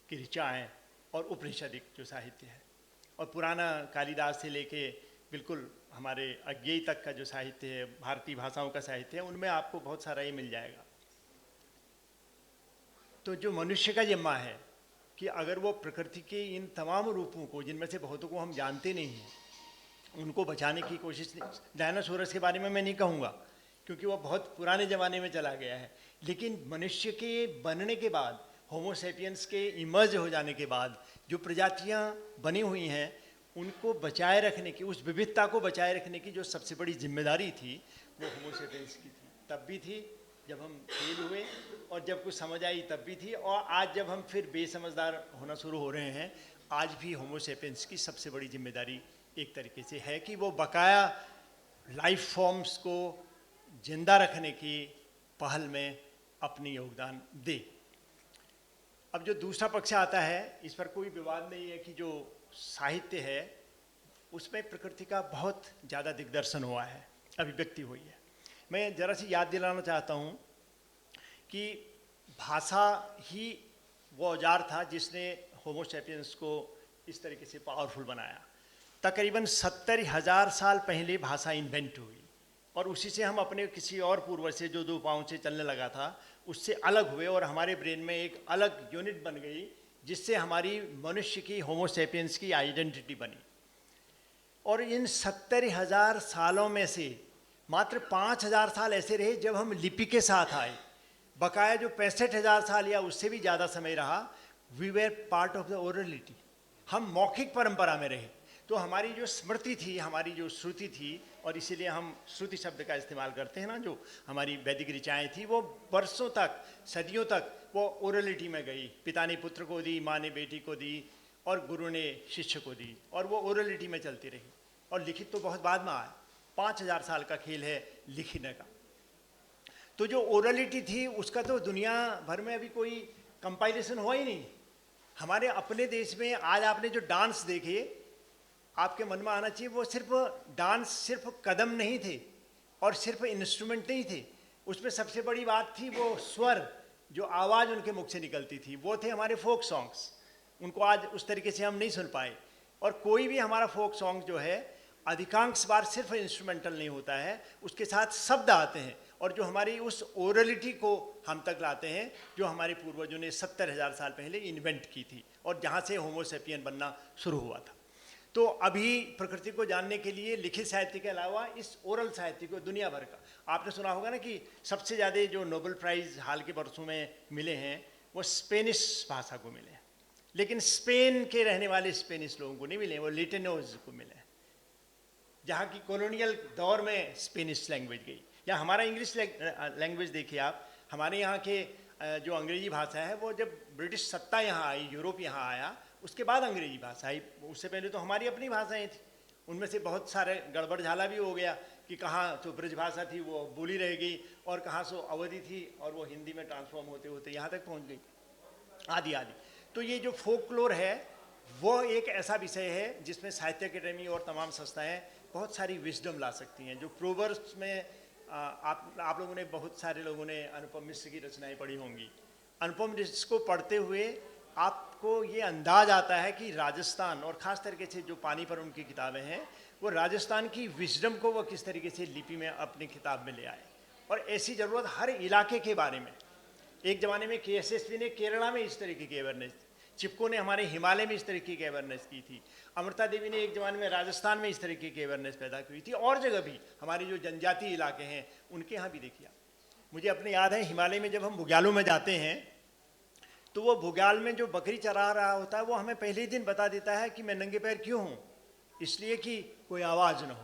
की ऋचाएँ और उपनिषदिक जो साहित्य है, और पुराना कालिदास से लेके बिल्कुल हमारे अज्ञेय तक का जो साहित्य है, भारतीय भाषाओं का साहित्य है, उनमें आपको बहुत सारा ये मिल जाएगा। तो जो मनुष्य का जिम्मा है कि अगर वो प्रकृति के इन तमाम रूपों को, जिनमें से बहुतों को हम जानते नहीं हैं, उनको बचाने की कोशिश। डायनासोरस के बारे में मैं नहीं कहूँगा क्योंकि वो बहुत पुराने ज़माने में चला गया है, लेकिन मनुष्य के बनने के बाद, होमो सेपियंस के इमर्ज हो जाने के बाद जो प्रजातियाँ बनी हुई हैं उनको बचाए रखने की, उस विविधता को बचाए रखने की जो सबसे बड़ी जिम्मेदारी थी वो होमो सेपियंस की थी। तब भी थी जब हम फेल हुए, और जब कुछ समझ आई तब भी थी, और आज जब हम फिर बेसमझदार होना शुरू हो रहे हैं, आज भी होमो सेपियंस की सबसे बड़ी जिम्मेदारी एक तरीके से है कि वो बकाया लाइफ फॉर्म्स को जिंदा रखने की पहल में अपनी योगदान दे। अब जो दूसरा पक्ष आता है, इस पर कोई विवाद नहीं है कि जो साहित्य है उसमें प्रकृति का बहुत ज़्यादा दिग्दर्शन हुआ है, अभिव्यक्ति हुई है। मैं ज़रा सी याद दिलाना चाहता हूँ कि भाषा ही वो औजार था जिसने होमो सैपियंस को इस तरीके से पावरफुल बनाया। तकरीबन 70,000 साल पहले भाषा इन्वेंट हुई और उसी से हम अपने किसी और पूर्वज से जो 2 पाँव से चलने लगा था उससे अलग हुए और हमारे ब्रेन में एक अलग यूनिट बन गई, जिससे हमारी मनुष्य की होमो सैपियंस की आइडेंटिटी बनी। और इन 70,000 सालों में से मात्र 5,000 साल ऐसे रहे जब हम लिपि के साथ आए। बकाया जो 65,000 साल या उससे भी ज़्यादा समय रहा, we were part of the orality, हम मौखिक परंपरा में रहे। तो हमारी जो स्मृति थी, हमारी जो श्रुति थी, और इसीलिए हम श्रुति शब्द का इस्तेमाल करते हैं ना, जो हमारी वैदिक ऋचाएँ थी वो वर्षों तक, सदियों तक वो ओरलिटी में गई। पिता ने पुत्र को दी, माँ ने बेटी को दी और गुरु ने शिष्य को दी, और वो ओरलिटी में चलती रही। और लिखित तो बहुत बाद में आया, 5,000 साल का खेल है लिखने का। तो जो ओरलिटी थी उसका तो दुनिया भर में अभी कोई कंपाइलेशन हुआ ही नहीं। हमारे अपने देश में आज आपने जो डांस देखे, आपके मन में आना चाहिए वो सिर्फ डांस, सिर्फ कदम नहीं थे और सिर्फ इंस्ट्रूमेंट नहीं थे, उसमें सबसे बड़ी बात थी वो स्वर, जो आवाज़ उनके मुख से निकलती थी, वो थे हमारे फोक सॉन्ग्स। उनको आज उस तरीके से हम नहीं सुन पाए। और कोई भी हमारा फोक सॉन्ग जो है अधिकांश बार सिर्फ इंस्ट्रूमेंटल नहीं होता है, उसके साथ शब्द आते हैं और जो हमारी उस ओरलिटी को हम तक लाते हैं, जो हमारे पूर्वजों ने 70,000 साल पहले इन्वेंट की थी और जहाँ से होमो सैपियन बनना शुरू हुआ था। तो अभी प्रकृति को जानने के लिए लिखित साहित्य के अलावा इस ओरल साहित्य को दुनिया भर का, आपने सुना होगा ना कि सबसे ज़्यादा जो नोबेल प्राइज़ हाल के वर्षों में मिले हैं वो स्पेनिश भाषा को मिले हैं, लेकिन स्पेन के रहने वाले स्पेनिश लोगों को नहीं मिले, वो लिटेनोज को मिले, जहाँ की कॉलोनियल दौर में स्पेनिश लैंग्वेज गई। या हमारा इंग्लिश लैंग्वेज देखिए आप, हमारे यहाँ के जो अंग्रेजी भाषा है वो जब ब्रिटिश सत्ता यहाँ आई, यूरोप यहाँ आया, उसके बाद अंग्रेजी भाषा आई। उससे पहले तो हमारी अपनी भाषाएं थी, उनमें से बहुत सारे गड़बड़ झाला भी हो गया कि कहाँ तो ब्रज भाषा थी वो बोली रह गई और कहाँ सो अवधि थी और वो हिंदी में ट्रांसफॉर्म होते होते यहाँ तक पहुँच गई, आदि आदि। तो ये जो फोकलोर है वो एक ऐसा विषय है जिसमें साहित्य अकेडमी और तमाम संस्थाएं बहुत सारी विजडम ला सकती हैं। जो प्रोवर्ब्स में आप लोगों ने, बहुत सारे लोगों ने अनुपम मिश्र की रचनाएं पढ़ी होंगी। अनुपम मिश्र को पढ़ते हुए आपको ये अंदाज आता है कि राजस्थान, और ख़ास तरीके से जो पानी पर उनकी किताबें हैं, वो राजस्थान की विजडम को वो किस तरीके से लिपि में अपनी किताब में ले आए। और ऐसी ज़रूरत हर इलाके के बारे में। एक ज़माने में KSSV ने केरला में इस तरीके की अवेयरनेस, चिपको ने हमारे हिमालय में इस तरीके की अवेयरनेस की थी, अमृता देवी ने एक ज़माने में राजस्थान में इस तरीके की अवेयरनेस पैदा की थी, और जगह भी हमारे जो जनजातीय इलाके हैं उनके यहाँ भी देखिए। मुझे अपने याद है हिमालय में जब हम बुग्यालों में जाते हैं तो वो बुग्याल में जो बकरी चरा रहा होता है वो हमें पहले ही दिन बता देता है कि मैं नंगे पैर क्यों हूँ, इसलिए कि कोई आवाज़ न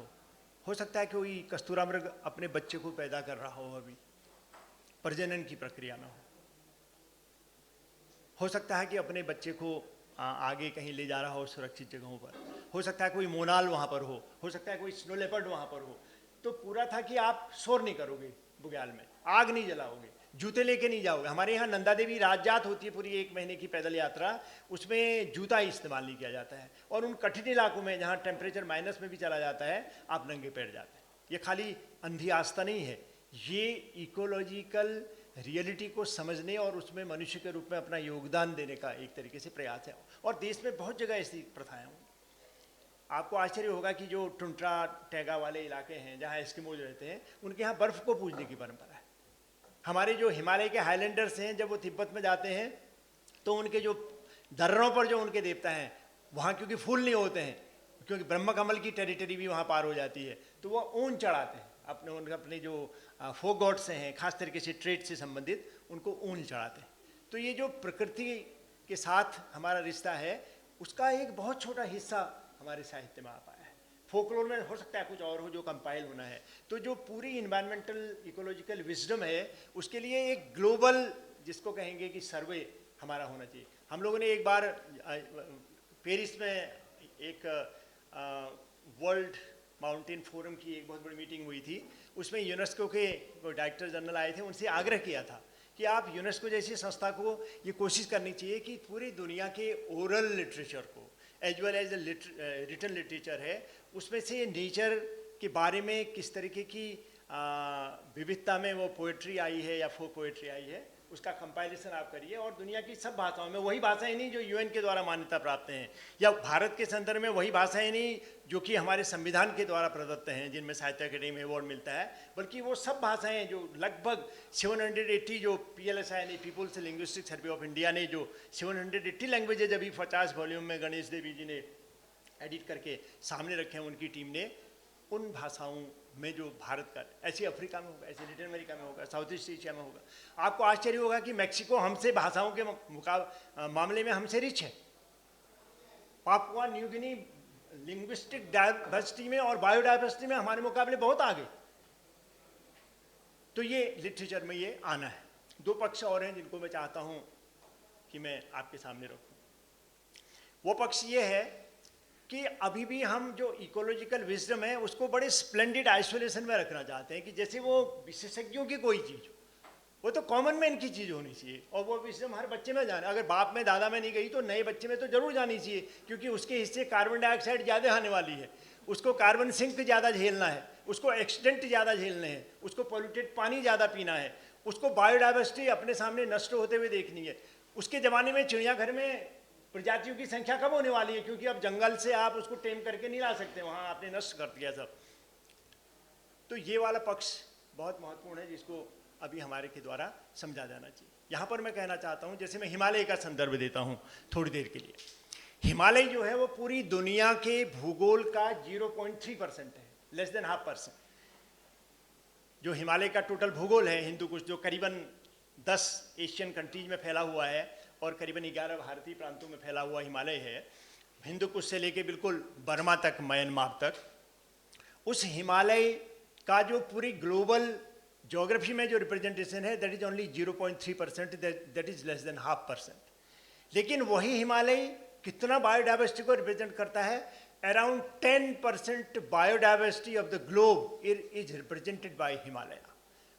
हो सकता है कोई कस्तूरा मृग अपने बच्चे को पैदा कर रहा हो, अभी प्रजनन की प्रक्रिया में हो सकता है कि अपने बच्चे को आगे कहीं ले जा रहा हो सुरक्षित जगहों पर, हो सकता है कोई मोनाल वहाँ पर हो सकता है कोई स्नो लेपर्ड वहाँ पर हो। तो पूरा था कि आप शोर नहीं करोगे बुग्याल में, आग नहीं जलाओगे, जूते लेके नहीं जाओगे। हमारे यहाँ नंदा देवी राजजात होती है, पूरी 1 महीने की पैदल यात्रा, उसमें जूता इस्तेमाल नहीं किया जाता है। और उन कठिन इलाकों में जहाँ टेम्परेचर माइनस में भी चला जाता है, आप नंगे पैर जाते हैं। ये खाली अंधी आस्था नहीं है, ये इकोलॉजिकल रियलिटी को समझने और उसमें मनुष्य के रूप में अपना योगदान देने का एक तरीके से प्रयास है। और देश में बहुत जगह ऐसी प्रथाएं हैं। आपको आश्चर्य होगा कि जो टुंट्रा टैगा वाले इलाके हैं जहाँ एस्किमोज रहते हैं, उनके यहाँ बर्फ़ को पूजने की परंपरा है। हमारे जो हिमालय के हाईलैंडर्स हैं, जब वो तिब्बत में जाते हैं तो उनके जो दर्रों पर जो उनके देवता हैं वहाँ क्योंकि फूल नहीं होते हैं, क्योंकि ब्रह्म कमल की टेरिटरी भी वहाँ पार हो जाती है, तो वो ऊन चढ़ाते हैं अपने जो फोक गॉड्स हैं, खास तरीके से ट्रेड से संबंधित, उनको ऊन चढ़ाते हैं। तो ये जो प्रकृति के साथ हमारा रिश्ता है उसका एक बहुत छोटा हिस्सा हमारे साहित्य में आ पाया है। फोकलोर में हो सकता है कुछ और हो जो कंपाइल होना है। तो जो पूरी इन्वायरमेंटल इकोलॉजिकल विजडम है उसके लिए एक ग्लोबल, जिसको कहेंगे कि सर्वे हमारा होना चाहिए। हम लोगों ने एक बार पेरिस में एक वर्ल्ड माउंटेन फोरम की एक बहुत बड़ी मीटिंग हुई थी, उसमें यूनेस्को के डायरेक्टर जनरल आए थे, उनसे आग्रह किया था कि आप यूनेस्को जैसी संस्था को ये कोशिश करनी चाहिए कि पूरी दुनिया के ओरल लिटरेचर को as well as written literature है उसमें से नेचर के बारे में किस तरीके की विविधता में वो पोएट्री आई है या फोक पोएट्री आई है, उसका कंपाइलेशन आप करिए और दुनिया की सब भाषाओं में वही भाषाएं नहीं जो यूएन के द्वारा मान्यता प्राप्त हैं, या भारत के संदर्भ में वही भाषाएं नहीं जो कि हमारे संविधान के द्वारा प्रदत्त हैं, जिनमें साहित्य अकेडमी अवार्ड मिलता है, बल्कि वो सब भाषाएं जो लगभग 780 जो PLSI यानी People's linguistic survey of India ने जो 780 लैंग्वेजेज अभी 50 वॉल्यूम में गणेश देवी जी ने एडिट करके सामने रखे हैं उनकी टीम ने, उन भाषाओं में जो भारत का, ऐसे अफ्रीका में होगा, ऐसे लैटिन अमेरिका में होगा, साउथ ईस्ट एशिया में होगा। आपको आश्चर्य होगा कि मैक्सिको हमसे भाषाओं के मामले में हमसे रिच है। Papua New Guinea linguistic diversity में और बायोडाइवर्सिटी में हमारे मुकाबले बहुत आगे। तो ये लिटरेचर में ये आना है। दो पक्ष और हैं जिनको मैं चाहता हूँ कि मैं आपके सामने रखूँ। वो पक्ष ये है कि अभी भी हम जो इकोलॉजिकल विजडम है उसको बड़े स्प्लेंडेड आइसोलेशन में रखना चाहते हैं कि जैसे वो विशेषज्ञों की कोई चीज़, वो तो कॉमन मैन की चीज़ होनी चाहिए और वो विजडम हर बच्चे में जाने, अगर बाप में दादा में नहीं गई तो नए बच्चे में तो जरूर जानी चाहिए, क्योंकि उसके हिस्से कार्बन डाइऑक्साइड ज़्यादा आने वाली है, उसको कार्बन सिंक ज़्यादा झेलना है, उसको एक्सीडेंट ज़्यादा झेलने हैं, उसको पोल्यूटेड पानी ज़्यादा पीना है, उसको बायोडाइवर्सिटी अपने सामने नष्ट होते हुए देखनी है। उसके ज़माने में चिड़ियाघर में प्रजातियों की संख्या कम होने वाली है, क्योंकि अब जंगल से आप उसको टेम करके नहीं ला सकते, वहाँ आपने नष्ट कर दिया सब। तो ये वाला पक्ष बहुत महत्वपूर्ण है जिसको अभी हमारे के द्वारा समझा जाना चाहिए। यहाँ पर मैं कहना चाहता हूँ, जैसे मैं हिमालय का संदर्भ देता हूँ थोड़ी देर के लिए। हिमालय जो है वो पूरी दुनिया के भूगोल का 0.3% है, लेस देन 0.5%। जो हिमालय का टोटल भूगोल है हिंदू कुश, जो करीबन 10 एशियन कंट्रीज में फैला हुआ है और करीबन 11 भारतीय प्रांतों में फैला हुआ हिमालय है, हिंदू कुश से लेके बिल्कुल बर्मा तक, म्यांमार तक। उस हिमालय का जो पूरी ग्लोबल ज्योग्राफी में जो रिप्रेजेंटेशन है that is only 0.3%, that is less than 0.5%। लेकिन वही हिमालय कितना बायोडाइवर्सिटी को रिप्रेजेंट करता है? Around 10% biodiversity of the globe is represented by Himalaya.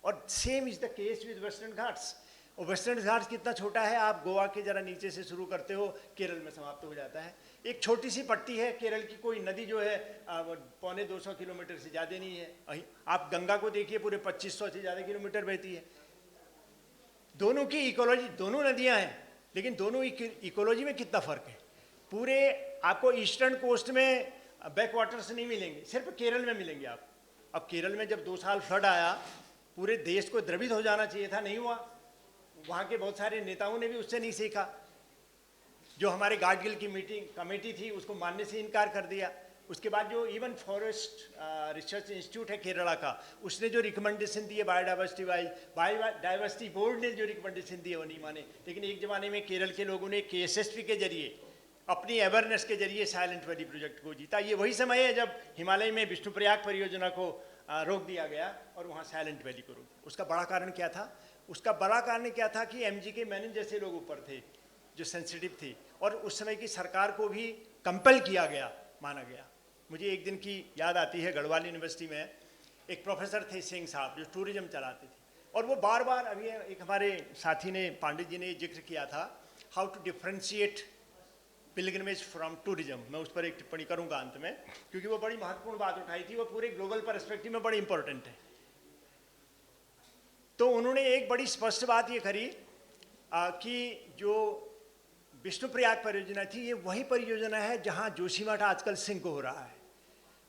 और same is the case with western Ghats. और वेस्टर्न घाट्स कितना छोटा है, आप गोवा के जरा नीचे से शुरू करते हो, केरल में समाप्त हो जाता है। एक छोटी सी पट्टी है केरल की, कोई नदी जो है 250 किलोमीटर से ज़्यादा नहीं है। आप गंगा को देखिए, पूरे 2500 से ज़्यादा किलोमीटर बहती है। दोनों की इकोलॉजी, दोनों नदियां हैं, लेकिन दोनों इकोलॉजी में कितना फ़र्क है। पूरे आपको ईस्टर्न कोस्ट में बैक वाटर्स नहीं मिलेंगे, सिर्फ केरल में मिलेंगे आप। अब केरल में जब 2 साल फ्लड आया, पूरे देश को द्रवित हो जाना चाहिए था, नहीं हुआ। वहाँ के बहुत सारे नेताओं ने भी उससे नहीं सीखा। जो हमारे गाडगिल की मीटिंग कमेटी थी उसको मानने से इनकार कर दिया। उसके बाद जो इवन फॉरेस्ट रिसर्च इंस्टीट्यूट है केरला का, उसने जो रिकमेंडेशन दी है बायोडाइवर्सिटी वाइज, बायोडाइवर्सिटी बोर्ड ने जो रिकमेंडेशन दी है वो नहीं माने। लेकिन एक ज़माने में केरल के लोगों ने KSSP के जरिए, अपनी अवेयरनेस के जरिए साइलेंट वैली प्रोजेक्ट को जीता। ये वही समय है जब हिमालय में विष्णुप्रयाग परियोजना को रोक दिया गया और वहाँ साइलेंट वैली को रोक दिया। उसका बड़ा कारण क्या था? उसका बड़ा कारण क्या था कि MGK मेनन जैसे लोग ऊपर थे जो सेंसिटिव थे, और उस समय की सरकार को भी कंपेल किया गया, माना गया। मुझे एक दिन की याद आती है, गढ़वाल यूनिवर्सिटी में एक प्रोफेसर थे सिंह साहब जो टूरिज्म चलाते थे, और वो बार बार, अभी एक हमारे साथी ने, पांडित जी ने जिक्र किया था, how to differentiate pilgrimage from tourism. मैं उस पर एक टिप्पणी करूंगा अंत में, क्योंकि वो बड़ी महत्वपूर्ण बात उठाई थी, वो पूरे ग्लोबल पर्सपेक्टिव में बड़ी इंपॉर्टेंट है। तो उन्होंने एक बड़ी स्पष्ट बात ये करी कि जो विष्णुप्रयाग परियोजना थी, ये वही परियोजना है जहां जोशीमठ आजकल सिंक हो रहा है,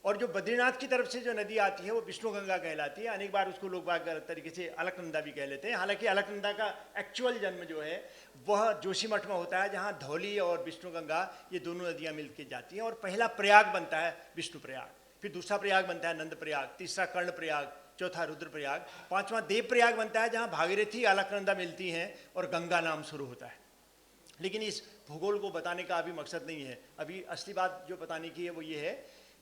और जो बद्रीनाथ की तरफ से जो नदी आती है वो विष्णु गंगा कहलाती है। अनेक बार उसको लोग बाग गलत तरीके से अलकनंदा भी कह लेते हैं। हालांकि अलकनंदा का एक्चुअल जन्म जो है वह जोशीमठ में होता है, जहाँ धौली और विष्णु गंगा ये दोनों नदियाँ मिलकर जाती हैं, और पहला प्रयाग बनता है विष्णु प्रयाग, फिर दूसरा प्रयाग बनता है नंद प्रयाग, तीसरा कर्ण प्रयाग, चौथा रुद्र प्रयाग, पांचवा देव प्रयाग बनता है, जहाँ भागीरथी अलकनंदा मिलती हैं और गंगा नाम शुरू होता है। लेकिन इस भूगोल को बताने का अभी मकसद नहीं है। अभी असली बात जो बताने की है वो ये है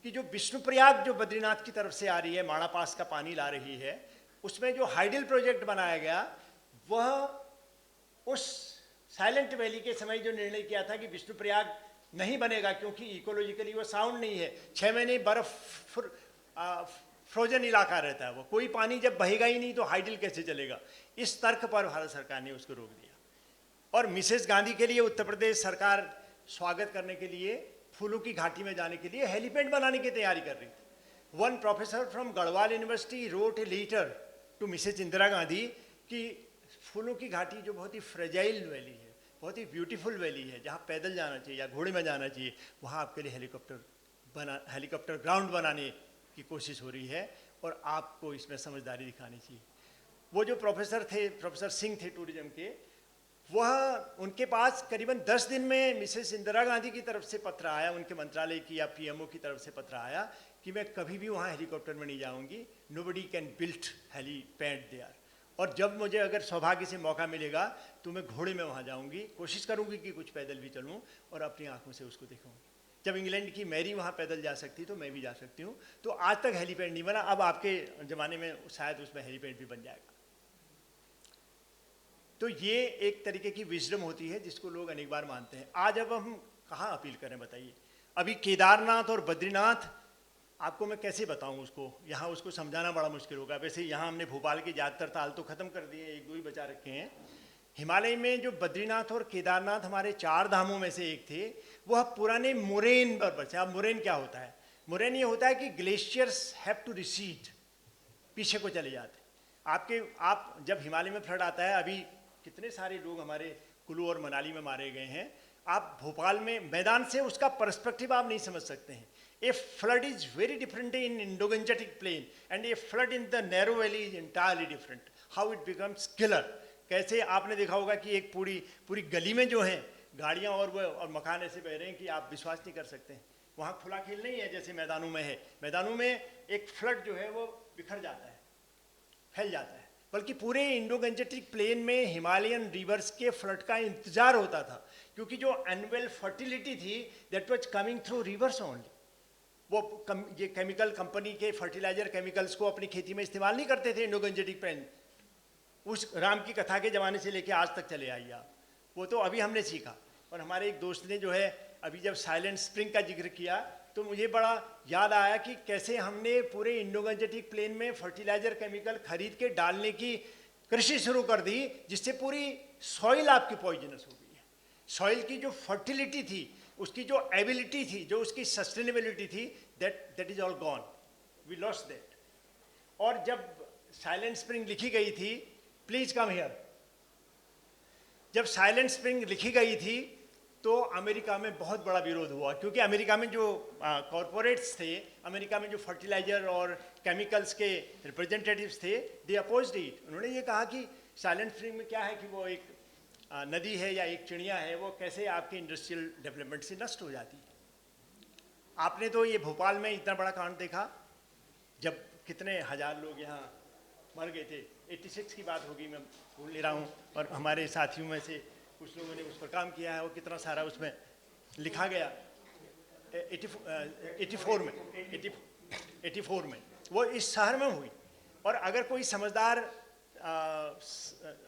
कि जो विष्णुप्रयाग जो बद्रीनाथ की तरफ से आ रही है, माणा पास का पानी ला रही है, उसमें जो हाइडल प्रोजेक्ट बनाया गया, वह उस साइलेंट वैली के समय जो निर्णय किया था कि विष्णुप्रयाग नहीं बनेगा क्योंकि इकोलॉजिकली वो साउंड नहीं है, 6 महीने बर्फ फ्रोजन इलाका रहता है, वो कोई पानी जब बहेगा ही नहीं तो हाइडल कैसे चलेगा। इस तर्क पर भारत सरकार ने उसको रोक दिया। और मिसेस गांधी के लिए उत्तर प्रदेश सरकार स्वागत करने के लिए फूलों की घाटी में जाने के लिए हेलीपैड बनाने की तैयारी कर रही थी। One professor from Garhwal University wrote a letter to Mrs Indira Gandhi कि फूलों की घाटी जो बहुत ही फ्रेजाइल वैली है, बहुत ही ब्यूटीफुल वैली है, जहाँ पैदल जाना चाहिए या घोड़े में जाना चाहिए, वहाँ आपके लिए हेलीकॉप्टर ग्राउंड बनाने की कोशिश हो रही है और आपको इसमें समझदारी दिखानी चाहिए। वो जो प्रोफेसर सिंह थे टूरिज्म के, वह उनके पास करीबन 10 दिन में मिसेस इंदिरा गांधी की तरफ से पत्र आया, उनके मंत्रालय की या पीएमओ की तरफ से पत्र आया कि मैं कभी भी वहाँ हेलीकॉप्टर में नहीं जाऊँगी, nobody can build helipad there. और जब मुझे अगर सौभाग्य से मौका मिलेगा तो मैं घोड़े में वहाँ जाऊँगी, कोशिश करूँगी कि कुछ पैदल भी चलूँ और अपनी आँखों से उसको देखूँगी। जब इंग्लैंड की मैरी वहाँ पैदल जा सकती तो मैं भी जा सकती हूँ। तो आज तक हेलीपैड नहीं बना, अब आपके ज़माने में शायद उसमें हेलीपैड भी बन जाएगा। तो ये एक तरीके की विजडम होती है जिसको लोग अनेक बार मानते हैं। आज अब हम कहाँ अपील करें बताइए? अभी केदारनाथ और बद्रीनाथ आपको मैं कैसे बताऊं, उसको यहाँ उसको समझाना बड़ा मुश्किल होगा। वैसे यहाँ हमने भोपाल के ज़्यादातर ताल तो ख़त्म कर दिए, 1-2 ही बचा रखे हैं। हिमालय में जो बद्रीनाथ और केदारनाथ हमारे 4 धामों में से एक थे, वह पुराने मोरेन पर बचे। अब मोरेन क्या होता है? मोरेन ये होता है कि ग्लेशियर्स हैव टू रिसीड, पीछे को चले जाते। आप जब हिमालय में फ्लड आता है, अभी कितने सारे लोग हमारे कुल्लू और मनाली में मारे गए हैं, आप भोपाल में मैदान से उसका पर्सपेक्टिव आप नहीं समझ सकते हैं। A flood is very different in Indo Gangetic plain and a flood in the narrow valley is entirely different. How it becomes killer. कैसे आपने देखा होगा कि एक पूरी गली में जो है गाड़ियाँ और मकान ऐसे बह रहे हैं कि आप विश्वास नहीं कर सकते हैं। वहाँ खुला खेल नहीं है जैसे मैदानों में है। मैदानों में एक फ्लड जो है वो बिखर जाता है, फैल जाता है, बल्कि पूरे इंडो-गंजेटिक प्लेन में हिमालयन रिवर्स के फ्लड का इंतजार होता था, क्योंकि जो एनुअल फर्टिलिटी थी that was coming through reverse only. ये केमिकल कंपनी के फर्टिलाइजर केमिकल्स को अपनी खेती में इस्तेमाल नहीं करते थे इंडो-गंजेटिक प्लेन। उस राम की कथा के ज़माने से लेके आज तक चले आइए आप, वो तो अभी हमने सीखा। और हमारे एक दोस्त ने जो है अभी जब साइलेंट स्प्रिंग का जिक्र किया तो मुझे बड़ा याद आया कि कैसे हमने पूरे इंडो-गंजेटिक प्लेन में फर्टिलाइजर केमिकल खरीद के डालने की कृषि शुरू कर दी, जिससे पूरी सॉइल आपकी पॉइजनस हो गई है। सॉइल की जो फर्टिलिटी थी, उसकी जो एबिलिटी थी, जो उसकी सस्टेनेबिलिटी थी, that is all gone, we lost that. और जब साइलेंट स्प्रिंग लिखी गई थी, प्लीज कम हियर, जब साइलेंट स्प्रिंग लिखी गई थी तो अमेरिका में बहुत बड़ा विरोध हुआ, क्योंकि अमेरिका में जो कॉरपोरेट्स थे, अमेरिका में जो फर्टिलाइजर और केमिकल्स के रिप्रेजेंटेटिव्स थे, दे अपोज्ड इट। उन्होंने ये कहा कि साइलेंट स्प्रिंग में क्या है कि वो एक नदी है या एक चिड़िया है, वो कैसे आपके इंडस्ट्रियल डेवलपमेंट से नष्ट हो जाती है। आपने तो ये भोपाल में इतना बड़ा कांड देखा, जब कितने हजार लोग यहाँ मर गए थे। 86 की बात होगी, मैं भूल नहीं रहा हूँ, और हमारे साथियों में से कुछ लोगों ने उस पर काम किया है और कितना सारा उसमें लिखा गया। 84 में वो इस शहर में हुई। और अगर कोई समझदार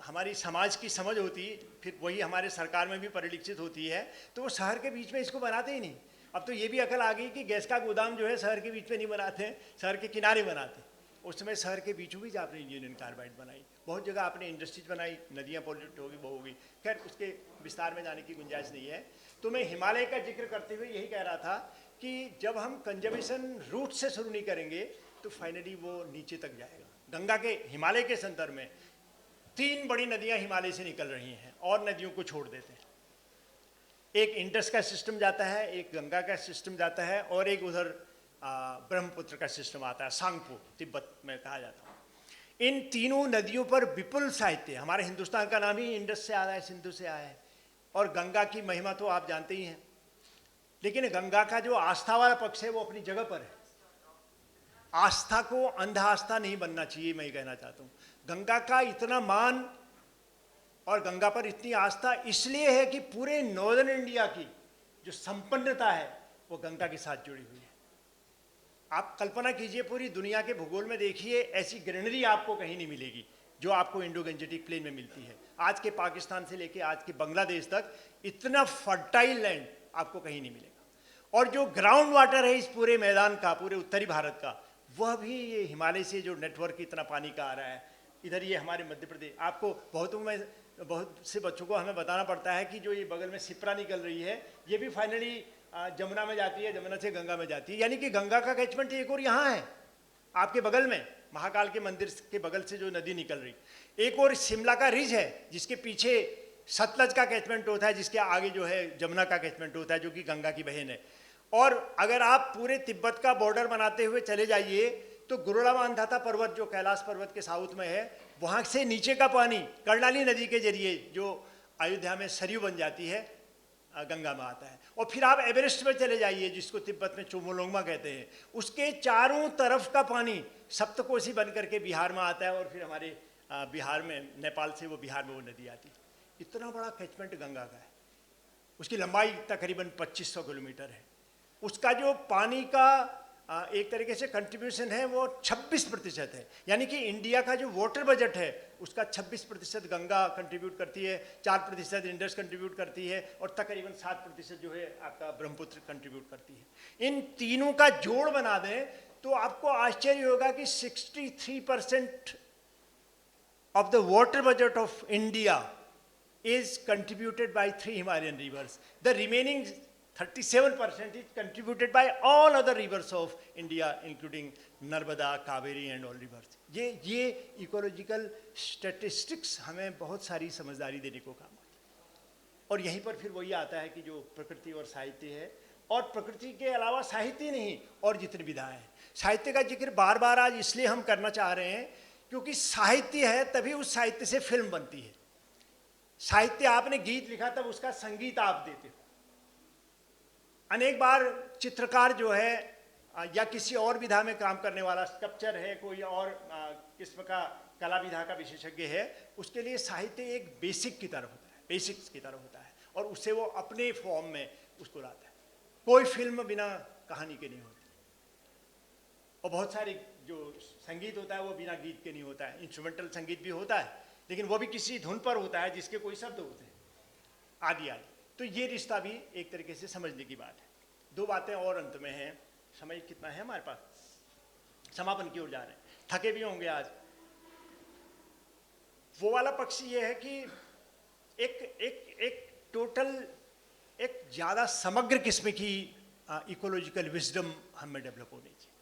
हमारी समाज की समझ होती, फिर वही हमारे सरकार में भी परिलक्षित होती है, तो वो शहर के बीच में इसको बनाते ही नहीं। अब तो ये भी अकल आ गई कि गैस का गोदाम जो है शहर के बीच में नहीं बनाते हैं, शहर के किनारे बनाते हैं। उस समय शहर के बीचों बीच आपने इंजीनियरिंग कार्बाइड बनाई, बहुत जगह आपने इंडस्ट्रीज बनाई, नदियाँ पॉल्यूट होगी, वो होगी। खैर उसके विस्तार में जाने की गुंजाइश नहीं है। तो मैं हिमालय का जिक्र करते हुए यही कह रहा था कि जब हम कंजर्वेशन रूट से शुरू नहीं करेंगे तो फाइनली वो नीचे तक जाएगा। गंगा के हिमालय के संदर्भ में 3 बड़ी नदियाँ हिमालय से निकल रही हैं और नदियों को छोड़ देते हैं। एक इंडस का सिस्टम जाता है, एक गंगा का सिस्टम जाता है, और एक उधर ब्रह्मपुत्र का सिस्टम आता है, सांगपो तिब्बत में कहा जाता है। इन तीनों नदियों पर विपुल साहित्य, हमारे हिंदुस्तान का नाम ही इंडस से आया है, सिंधु से आया है। और गंगा की महिमा तो आप जानते ही हैं, लेकिन गंगा का जो आस्था वाला पक्ष है वो अपनी जगह पर है। आस्था को अंधा आस्था नहीं बनना चाहिए, मैं ये कहना चाहता हूँ। गंगा का इतना मान और गंगा पर इतनी आस्था इसलिए है कि पूरे नॉर्दर्न इंडिया की जो संपन्नता है वो गंगा के साथ जुड़ी हुई है। आप कल्पना कीजिए, पूरी दुनिया के भूगोल में देखिए, ऐसी ग्रीनरी आपको कहीं नहीं मिलेगी जो आपको इंडो-गंजेटिक प्लेन में मिलती है। आज के पाकिस्तान से लेके आज के बांग्लादेश तक इतना फर्टाइल लैंड आपको कहीं नहीं मिलेगा। और जो ग्राउंड वाटर है इस पूरे मैदान का, पूरे उत्तरी भारत का, वह भी ये हिमालय से जो नेटवर्क इतना पानी का आ रहा है, इधर ये हमारे मध्य प्रदेश, आपको बहुत से बच्चों को हमें बताना पड़ता है कि जो ये बगल में सिप्रा निकल रही है, ये भी फाइनली जमुना में जाती है, जमुना से गंगा में जाती है। यानी कि गंगा का कैचमेंट एक और यहाँ है आपके बगल में। महाकाल के मंदिर के बगल से जो नदी निकल रही, एक और शिमला का रिज है जिसके पीछे सतलज का कैचमेंट होता है, जिसके आगे जो है जमुना का कैचमेंट होता है जो कि गंगा की बहन है। और अगर आप पूरे तिब्बत का बॉर्डर बनाते हुए चले जाइए तो गुरुड़ामानधाता पर्वत जो कैलाश पर्वत के साउथ में है, वहाँ से नीचे का पानी कर्णाली नदी के जरिए जो अयोध्या में सरयू बन जाती है गंगा में आता है। और फिर आप एवरेस्ट में चले जाइए जिसको तिब्बत में चोमोलोंगमा कहते हैं, उसके चारों तरफ का पानी सप्तकोशी बन करके बिहार में आता है और फिर हमारे बिहार में, नेपाल से वो बिहार में वो नदी आती है। इतना बड़ा कैचमेंट गंगा का है, उसकी लंबाई तकरीबन 2500 किलोमीटर है। उसका जो पानी का एक तरीके से कंट्रीब्यूशन है वो 26% है, यानी कि इंडिया का जो वाटर बजट है उसका 26% गंगा कंट्रीब्यूट करती है, 4% इंडस कंट्रीब्यूट करती है और तकरीबन 7% जो है आपका ब्रह्मपुत्र कंट्रीब्यूट करती है। इन तीनों का जोड़ बना दें तो आपको आश्चर्य होगा कि 63% of the water budget of India is contributed by 3 Himalayan rivers. The remaining 37% is contributed by all other rivers of India, including Narmada, Kaveri and all rivers. ये इकोलॉजिकल स्टैटिस्टिक्स हमें बहुत सारी समझदारी देने को काम आती है। और यहीं पर फिर वही आता है कि जो प्रकृति और साहित्य है, और प्रकृति के अलावा साहित्य नहीं और जितनी विधाएं हैं। साहित्य का जिक्र बार बार आज इसलिए हम करना चाह रहे हैं क्योंकि साहित्य है तभी उस साहित्य से फिल्म बनती है। साहित्य, आपने गीत लिखा तब उसका संगीत आप देते हो। अनेक बार चित्रकार जो है या किसी और विधा में काम करने वाला, स्कल्पचर है, कोई और किस्म का कला विधा का विशेषज्ञ है, उसके लिए साहित्य एक बेसिक की तरह होता है, बेसिक्स की तरह होता है और उससे वो अपने फॉर्म में उसको लाता है। कोई फिल्म बिना कहानी के नहीं होती और बहुत सारे जो संगीत होता है वो बिना गीत के नहीं होता है। इंस्ट्रूमेंटल संगीत भी होता है लेकिन वो भी किसी धुन पर होता है जिसके कोई शब्द होते हैं, आदि आदि। तो ये रिश्ता भी एक तरीके से समझने की बात है। 2 बातें और अंत में हैं, समय कितना है हमारे पास, समापन की ओर जा रहे हैं, थके भी होंगे आज। वो वाला पक्ष ये है कि एक टोटल, एक ज़्यादा समग्र किस्म की इकोलॉजिकल विजडम हम में डेवलप होनी चाहिए।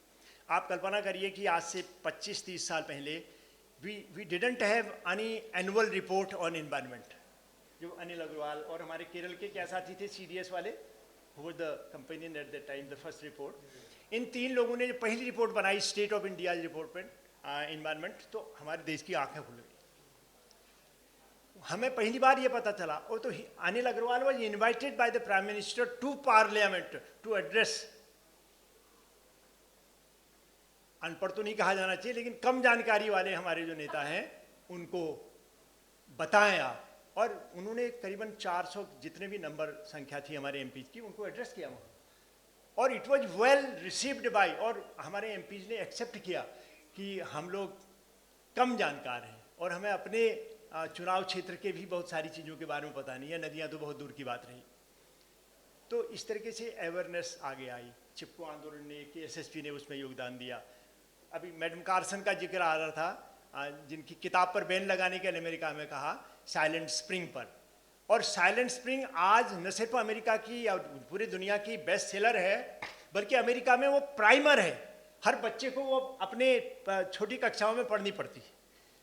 आप कल्पना करिए कि आज से 25-30 साल पहले we didn't have any annual report on environment. जो अनिल अग्रवाल और हमारे केरल के क्या साथी थे CDS वाले, who the company at the time the first report, इन 3 लोगों ने जो पहली रिपोर्ट बनाई state of India report environment, तो हमारे देश की आंखें खुल गई। हमें पहली बार ये पता चला, और तो Anil Agarwal was invited by the Prime Minister to Parliament to address, अनपढ़ तो नहीं कहा जाना चाहिए लेकिन कम जानकारी वाले हमारे जो नेता हैं उनको बताएं आप। और उन्होंने करीबन 400 जितने भी नंबर संख्या थी हमारे MPs की, उनको एड्रेस किया वहाँ, और it was well received by, और हमारे MPs ने एक्सेप्ट किया कि हम लोग कम जानकार हैं और हमें अपने चुनाव क्षेत्र के भी बहुत सारी चीज़ों के बारे में पता नहीं है, नदियाँ तो बहुत दूर की बात रही। तो इस तरीके से अवेयरनेस आगे आई। चिपको आंदोलन ने, KSSP ने उसमें योगदान दिया। अभी मैडम कार्सन का जिक्र आ रहा था, जिनकी किताब पर बैन लगाने के लिए अमेरिका में कहा, साइलेंट स्प्रिंग पर। और साइलेंट स्प्रिंग आज न सिर्फ अमेरिका की या पूरी दुनिया की बेस्ट सेलर है, बल्कि अमेरिका में वो प्राइमर है। हर बच्चे को वो अपने छोटी कक्षाओं में पढ़नी पड़ती है।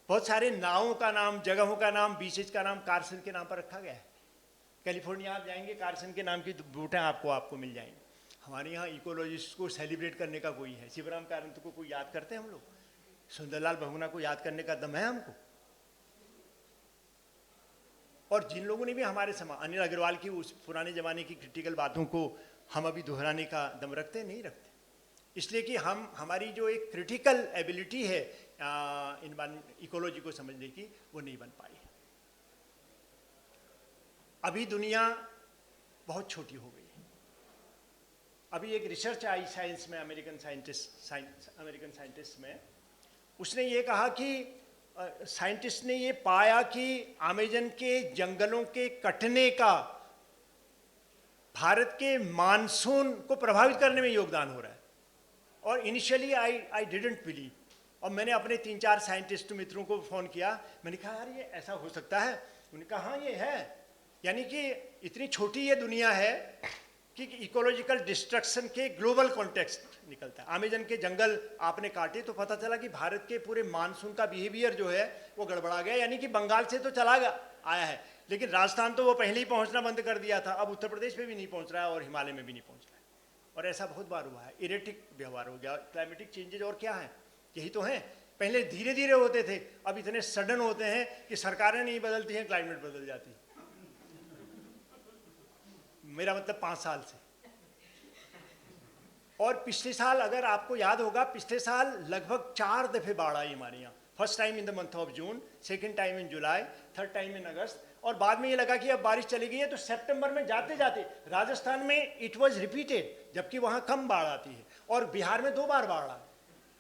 बहुत सारे नावों का नाम, जगहों का नाम, बीचेज का नाम कार्सन के नाम पर रखा गया है। कैलिफोर्निया आप जाएंगे, कार्सन के नाम की बूटें आपको मिल जाएंगी। हमारे यहाँ इकोलॉजिस्ट को सेलिब्रेट करने का कोई है? शिवराम कारंत को कोई याद करते हैं हम लोग? सुंदरलाल बहुगुणा को याद करने का दम है हमको? और जिन लोगों ने भी हमारे अनिल अग्रवाल की उस पुराने ज़माने की क्रिटिकल बातों को हम अभी दोहराने का दम रखते नहीं रखते, इसलिए कि हमारी जो एक क्रिटिकल एबिलिटी है इकोलॉजी को समझने की, वो नहीं बन पाई। अभी दुनिया बहुत छोटी हो गई है। अभी एक रिसर्च आई साइंस में, अमेरिकन साइंटिस्ट में, उसने ये कहा कि साइंटिस्ट ने ये पाया कि अमेजन के जंगलों के कटने का भारत के मानसून को प्रभावित करने में योगदान हो रहा है। और इनिशियली आई डिडंट बिलीव, और मैंने अपने 3-4 साइंटिस्ट मित्रों को फ़ोन किया, मैंने कहा यार ये ऐसा हो सकता है? उन्होंने कहा हाँ ये है, यानी कि इतनी छोटी ये दुनिया है कि इकोलॉजिकल डिस्ट्रक्शन के ग्लोबल कॉन्टेक्स्ट निकलता है। अमेजन के जंगल आपने काटे तो पता चला कि भारत के पूरे मानसून का बिहेवियर जो है वो गड़बड़ा गया, यानी कि बंगाल से तो चला गया आया है, लेकिन राजस्थान तो वो पहले ही पहुंचना बंद कर दिया था, अब उत्तर प्रदेश में भी नहीं पहुंच रहा है और हिमालय में भी नहीं पहुंच रहा है। और ऐसा बहुत बार हुआ है, इरेटिक व्यवहार हो गया। क्लाइमेटिक चेंजेज और क्या है, यही तो है। पहले धीरे धीरे होते थे, अब इतने सडन होते हैं कि सरकारें नहीं बदलती हैं, क्लाइमेट बदल जाती है। मेरा मतलब 5 साल से। और पिछले साल अगर आपको याद होगा, पिछले साल लगभग 4 दफे बाढ़ आई हमारे यहाँ। First time in the month of June, second time in July, third time in August, और बाद में ये लगा कि अब बारिश चली गई है, तो सितंबर में जाते जाते राजस्थान में इट वाज रिपीटेड, जबकि वहाँ कम बाढ़ आती है, और बिहार में 2 बार बाढ़ आई।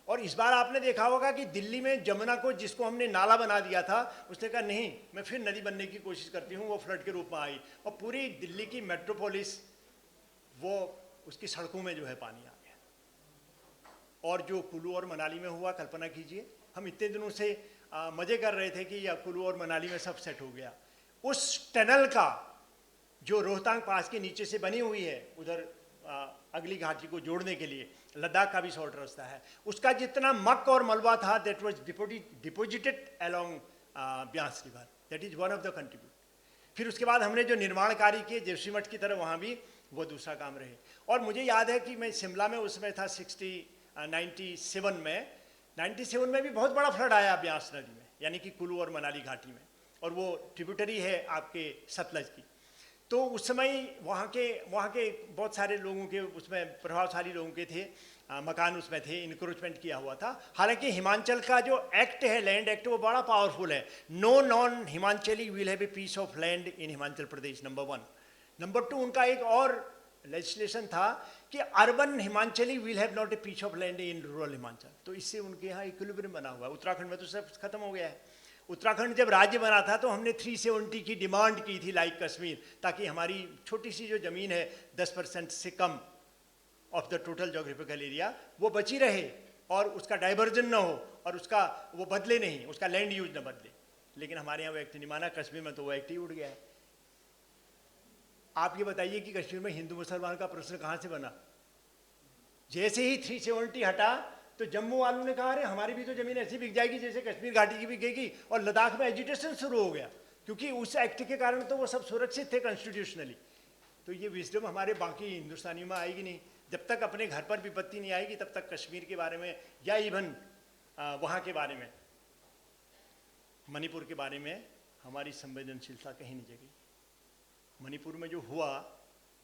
और इस बार आपने देखा होगा कि दिल्ली में जमुना को, जिसको हमने नाला बना दिया था, उसने कहा नहीं मैं फिर नदी बनने की कोशिश करती हूँ, वो फ्लड के रूप में आई, और पूरी दिल्ली की मेट्रोपोलिस वो उसकी सड़कों में जो है पानी आ गया। और जो कुल्लू और मनाली में हुआ, कल्पना कीजिए, हम इतने दिनों से मजे कर रहे थे कि कुल्लू और मनाली में सब सेट हो गया। उस टनल का जो रोहतांग पास के नीचे से बनी हुई है, उधर अगली घाटी को जोड़ने के लिए, लद्दाख का भी शॉर्ट रास्ता है, उसका जितना मक और मलबा था that was deposited along Beas river, that is one of the contribute. फिर उसके बाद हमने जो निर्माण कार्य किए जोशीमठ की तरह, वहाँ भी वो दूसरा काम रहे। और मुझे याद है कि मैं शिमला में उस समय था 97 में, 97 में भी बहुत बड़ा फ्लड आया ब्यास नदी में, यानी कि कुल्लू और मनाली घाटी में, और वो ट्रिब्यूटरी है आपके सतलज की। तो उस समय वहाँ के बहुत सारे लोगों के, उसमें प्रभावशाली लोगों के थे मकान, उसमें थे, इंक्रोचमेंट किया हुआ था। हालांकि हिमाचल का जो एक्ट है, लैंड एक्ट, वो बड़ा पावरफुल है। No non Himachali will have a piece of land in Himachal Pradesh, number 1। Number 2, उनका एक और लेजिस्लेशन था कि urban Himachali will have not a piece of land in rural Himachal. तो इससे उनके यहाँ इक्विलिब्रियम बना हुआ है। उत्तराखंड में तो सब खत्म हो गया है। उत्तराखंड जब राज्य बना था तो हमने 370 की डिमांड की थी, लाइक कश्मीर, ताकि हमारी छोटी सी जो ज़मीन है 10% से कम of the total geographical area वो बची रहे, और उसका डाइवर्जन ना हो, और उसका वो बदले नहीं, उसका लैंड यूज ना बदले। लेकिन हमारे यहाँ वो एक्ट नहीं माना, कश्मीर में तो वो एक्ट ही उड़ गया है। आप ये बताइए कि कश्मीर में हिंदू मुसलमान का प्रश्न कहाँ से बना? जैसे ही 370 हटा तो जम्मू वालों ने कहा अरे हमारी भी तो जमीन ऐसी बिक जाएगी जैसे कश्मीर घाटी की बिकेगी, और लद्दाख में एजिटेशन शुरू हो गया, क्योंकि उस एक्ट के कारण तो वो सब सुरक्षित थे कॉन्स्टिट्यूशनली। तो ये विजडम हमारे बाकी हिंदुस्तानियों में आएगी नहीं। जब तक अपने घर पर विपत्ति नहीं आएगी तब तक कश्मीर के बारे में, या इवन वहाँ के बारे में, मणिपुर के बारे में हमारी संवेदनशीलता कहीं नहीं जगी। मणिपुर में जो हुआ,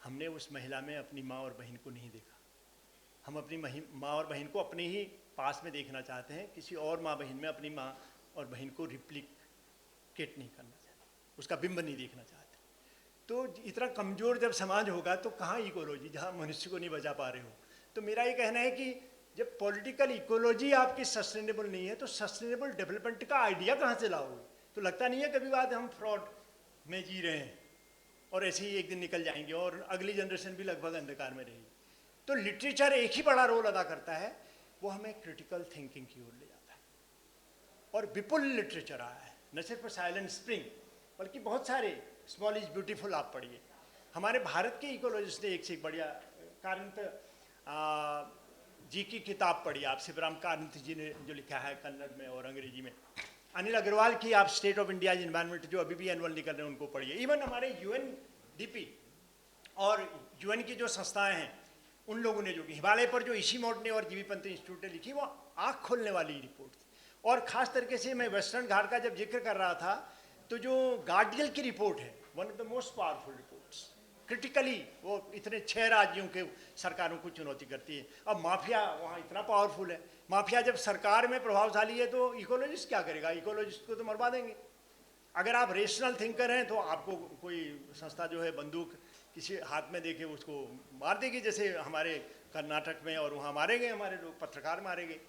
हमने उस महिला में अपनी माँ और बहन को नहीं देखा। हम अपनी माँ और बहन को अपने ही पास में देखना चाहते हैं, किसी और माँ बहन में अपनी माँ और बहन को रिप्लिकेट नहीं करना चाहते, उसका बिंब नहीं देखना चाहते। तो इतना कमज़ोर जब समाज होगा तो कहाँ इकोलॉजी, जहाँ मनुष्य को नहीं बचा पा रहे हो। तो मेरा ये कहना है कि जब पॉलिटिकल इकोलॉजी आपकी सस्टेनेबल नहीं है तो सस्टेनेबल डेवलपमेंट का आइडिया कहाँ से लाओगे? तो लगता नहीं है कभी बात हम फ्रॉड में जी रहे हैं और ऐसे ही एक दिन निकल जाएंगे और अगली जनरेशन भी लगभग अंधकार में रहेगी। तो लिटरेचर एक ही बड़ा रोल अदा करता है, वो हमें क्रिटिकल थिंकिंग की ओर ले जाता है। और विपुल लिटरेचर आया है, न सिर्फ साइलेंट स्प्रिंग बल्कि बहुत सारे, स्मॉल इज ब्यूटीफुल आप पढ़िए। हमारे भारत के इकोलॉजिस्ट ने एक से एक बढ़िया, कारंत जी की किताब पढ़ी आप, शिवराम कारंत जी ने जो लिखा है कन्नड़ में और अंग्रेजी में। अनिल अग्रवाल की आप स्टेट ऑफ इंडिया इन्वायरमेंट जो अभी भी एनुअल निकल रहे हैं उनको पढ़िए। इवन हमारे यूएनडीपी और यूएन की जो संस्थाएं हैं उन लोगों ने जो कि हिमालय पर जो इशीमोड ने और जीवी पंत इंस्टीट्यूट ने लिखी, वो आँख खोलने वाली रिपोर्ट थी। और ख़ास तरीके से मैं वेस्टर्न घाट का जब जिक्र कर रहा था तो जो गार्डियल की रिपोर्ट है, one of the most powerful reports, critically वो इतने 6 राज्यों के सरकारों को चुनौती करती है। अब माफिया वहाँ इतना पावरफुल है, माफिया जब सरकार में प्रभावशाली है तो इकोलॉजिस्ट क्या करेगा? इकोलॉजिस्ट को तो मरवा देंगे। अगर आप रेशनल थिंकर हैं तो आपको कोई संस्था जो है बंदूक किसी हाथ में देके उसको मार देगी, जैसे हमारे कर्नाटक में, और वहाँ मारे गए हमारे लोग, पत्रकार मारे गए।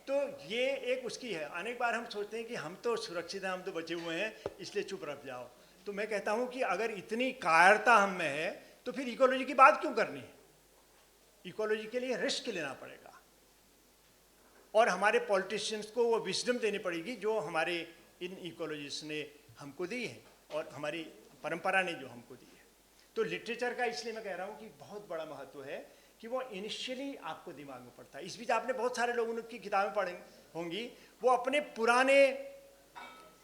तो ये एक उसकी है। अनेक बार हम सोचते हैं कि हम तो सुरक्षित हैं, हम तो बचे हुए हैं, इसलिए चुप रह जाओ। तो मैं कहता हूँ कि अगर इतनी कायरता हम में है तो फिर इकोलॉजी की बात क्यों करनी है? इकोलॉजी के लिए रिस्क लेना पड़ेगा और हमारे पॉलिटिशियंस को वो विजडम देनी पड़ेगी जो हमारे इन इकोलॉजिस्ट ने हमको दी है और हमारी परंपरा ने जो हमको दी है। तो लिटरेचर का इसलिए मैं कह रहा हूँ कि बहुत बड़ा महत्व है कि वो इनिशियली आपको दिमाग में पड़ता है। इस बीच आपने बहुत सारे लोगों की किताबें पढ़ी होंगी, वो अपने पुराने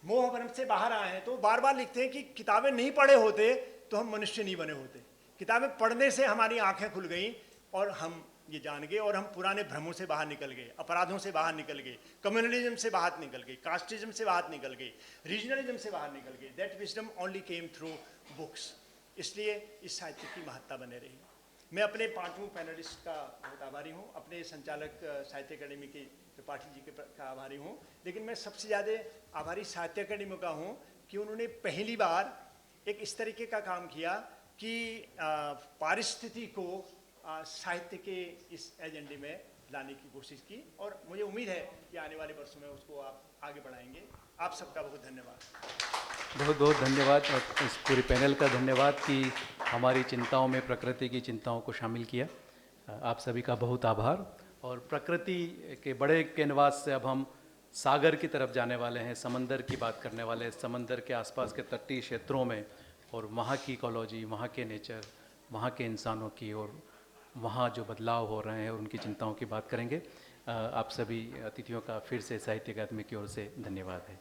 मोह भ्रम से बाहर आए हैं, तो बार बार लिखते हैं कि किताबें नहीं पढ़े होते तो हम मनुष्य नहीं बने होते। किताबें पढ़ने से हमारी आंखें खुल गई और हम ये जान गए और हम पुराने भ्रमों से बाहर निकल गए, अपराधों से बाहर निकल गए, कम्युनलिज्म से बाहर निकल गए, कास्टिज्म से बाहर निकल गए, रीजनलिज्म से बाहर निकल गए। That wisdom only came through books. इसलिए इस साहित्य की महत्ता बने रही। मैं अपने 5वें पैनलिस्ट का बहुत आभारी हूँ, अपने संचालक साहित्य अकेडमी के त्रिपाठी जी के का आभारी हूँ, लेकिन मैं सबसे ज़्यादा आभारी साहित्य अकेडमी का हूँ कि उन्होंने पहली बार एक इस तरीके का काम किया कि पारिस्थिति को साहित्य के इस एजेंडे में लाने की कोशिश की, और मुझे उम्मीद है कि आने वाले वर्षों में उसको आप आगे बढ़ाएंगे। आप सबका बहुत धन्यवाद। बहुत बहुत धन्यवाद, और इस पूरे पैनल का धन्यवाद कि हमारी चिंताओं में प्रकृति की चिंताओं को शामिल किया। आप सभी का बहुत आभार। और प्रकृति के बड़े कैनवास से अब हम सागर की तरफ जाने वाले हैं, समंदर की बात करने वाले हैं, समंदर के आसपास के तटीय क्षेत्रों में और वहाँ की इकोलॉजी, वहाँ के नेचर, वहाँ के इंसानों की और वहाँ जो बदलाव हो रहे हैं और उनकी चिंताओं की बात करेंगे। आप सभी अतिथियों का फिर से साहित्य अकादमी की ओर से धन्यवाद है।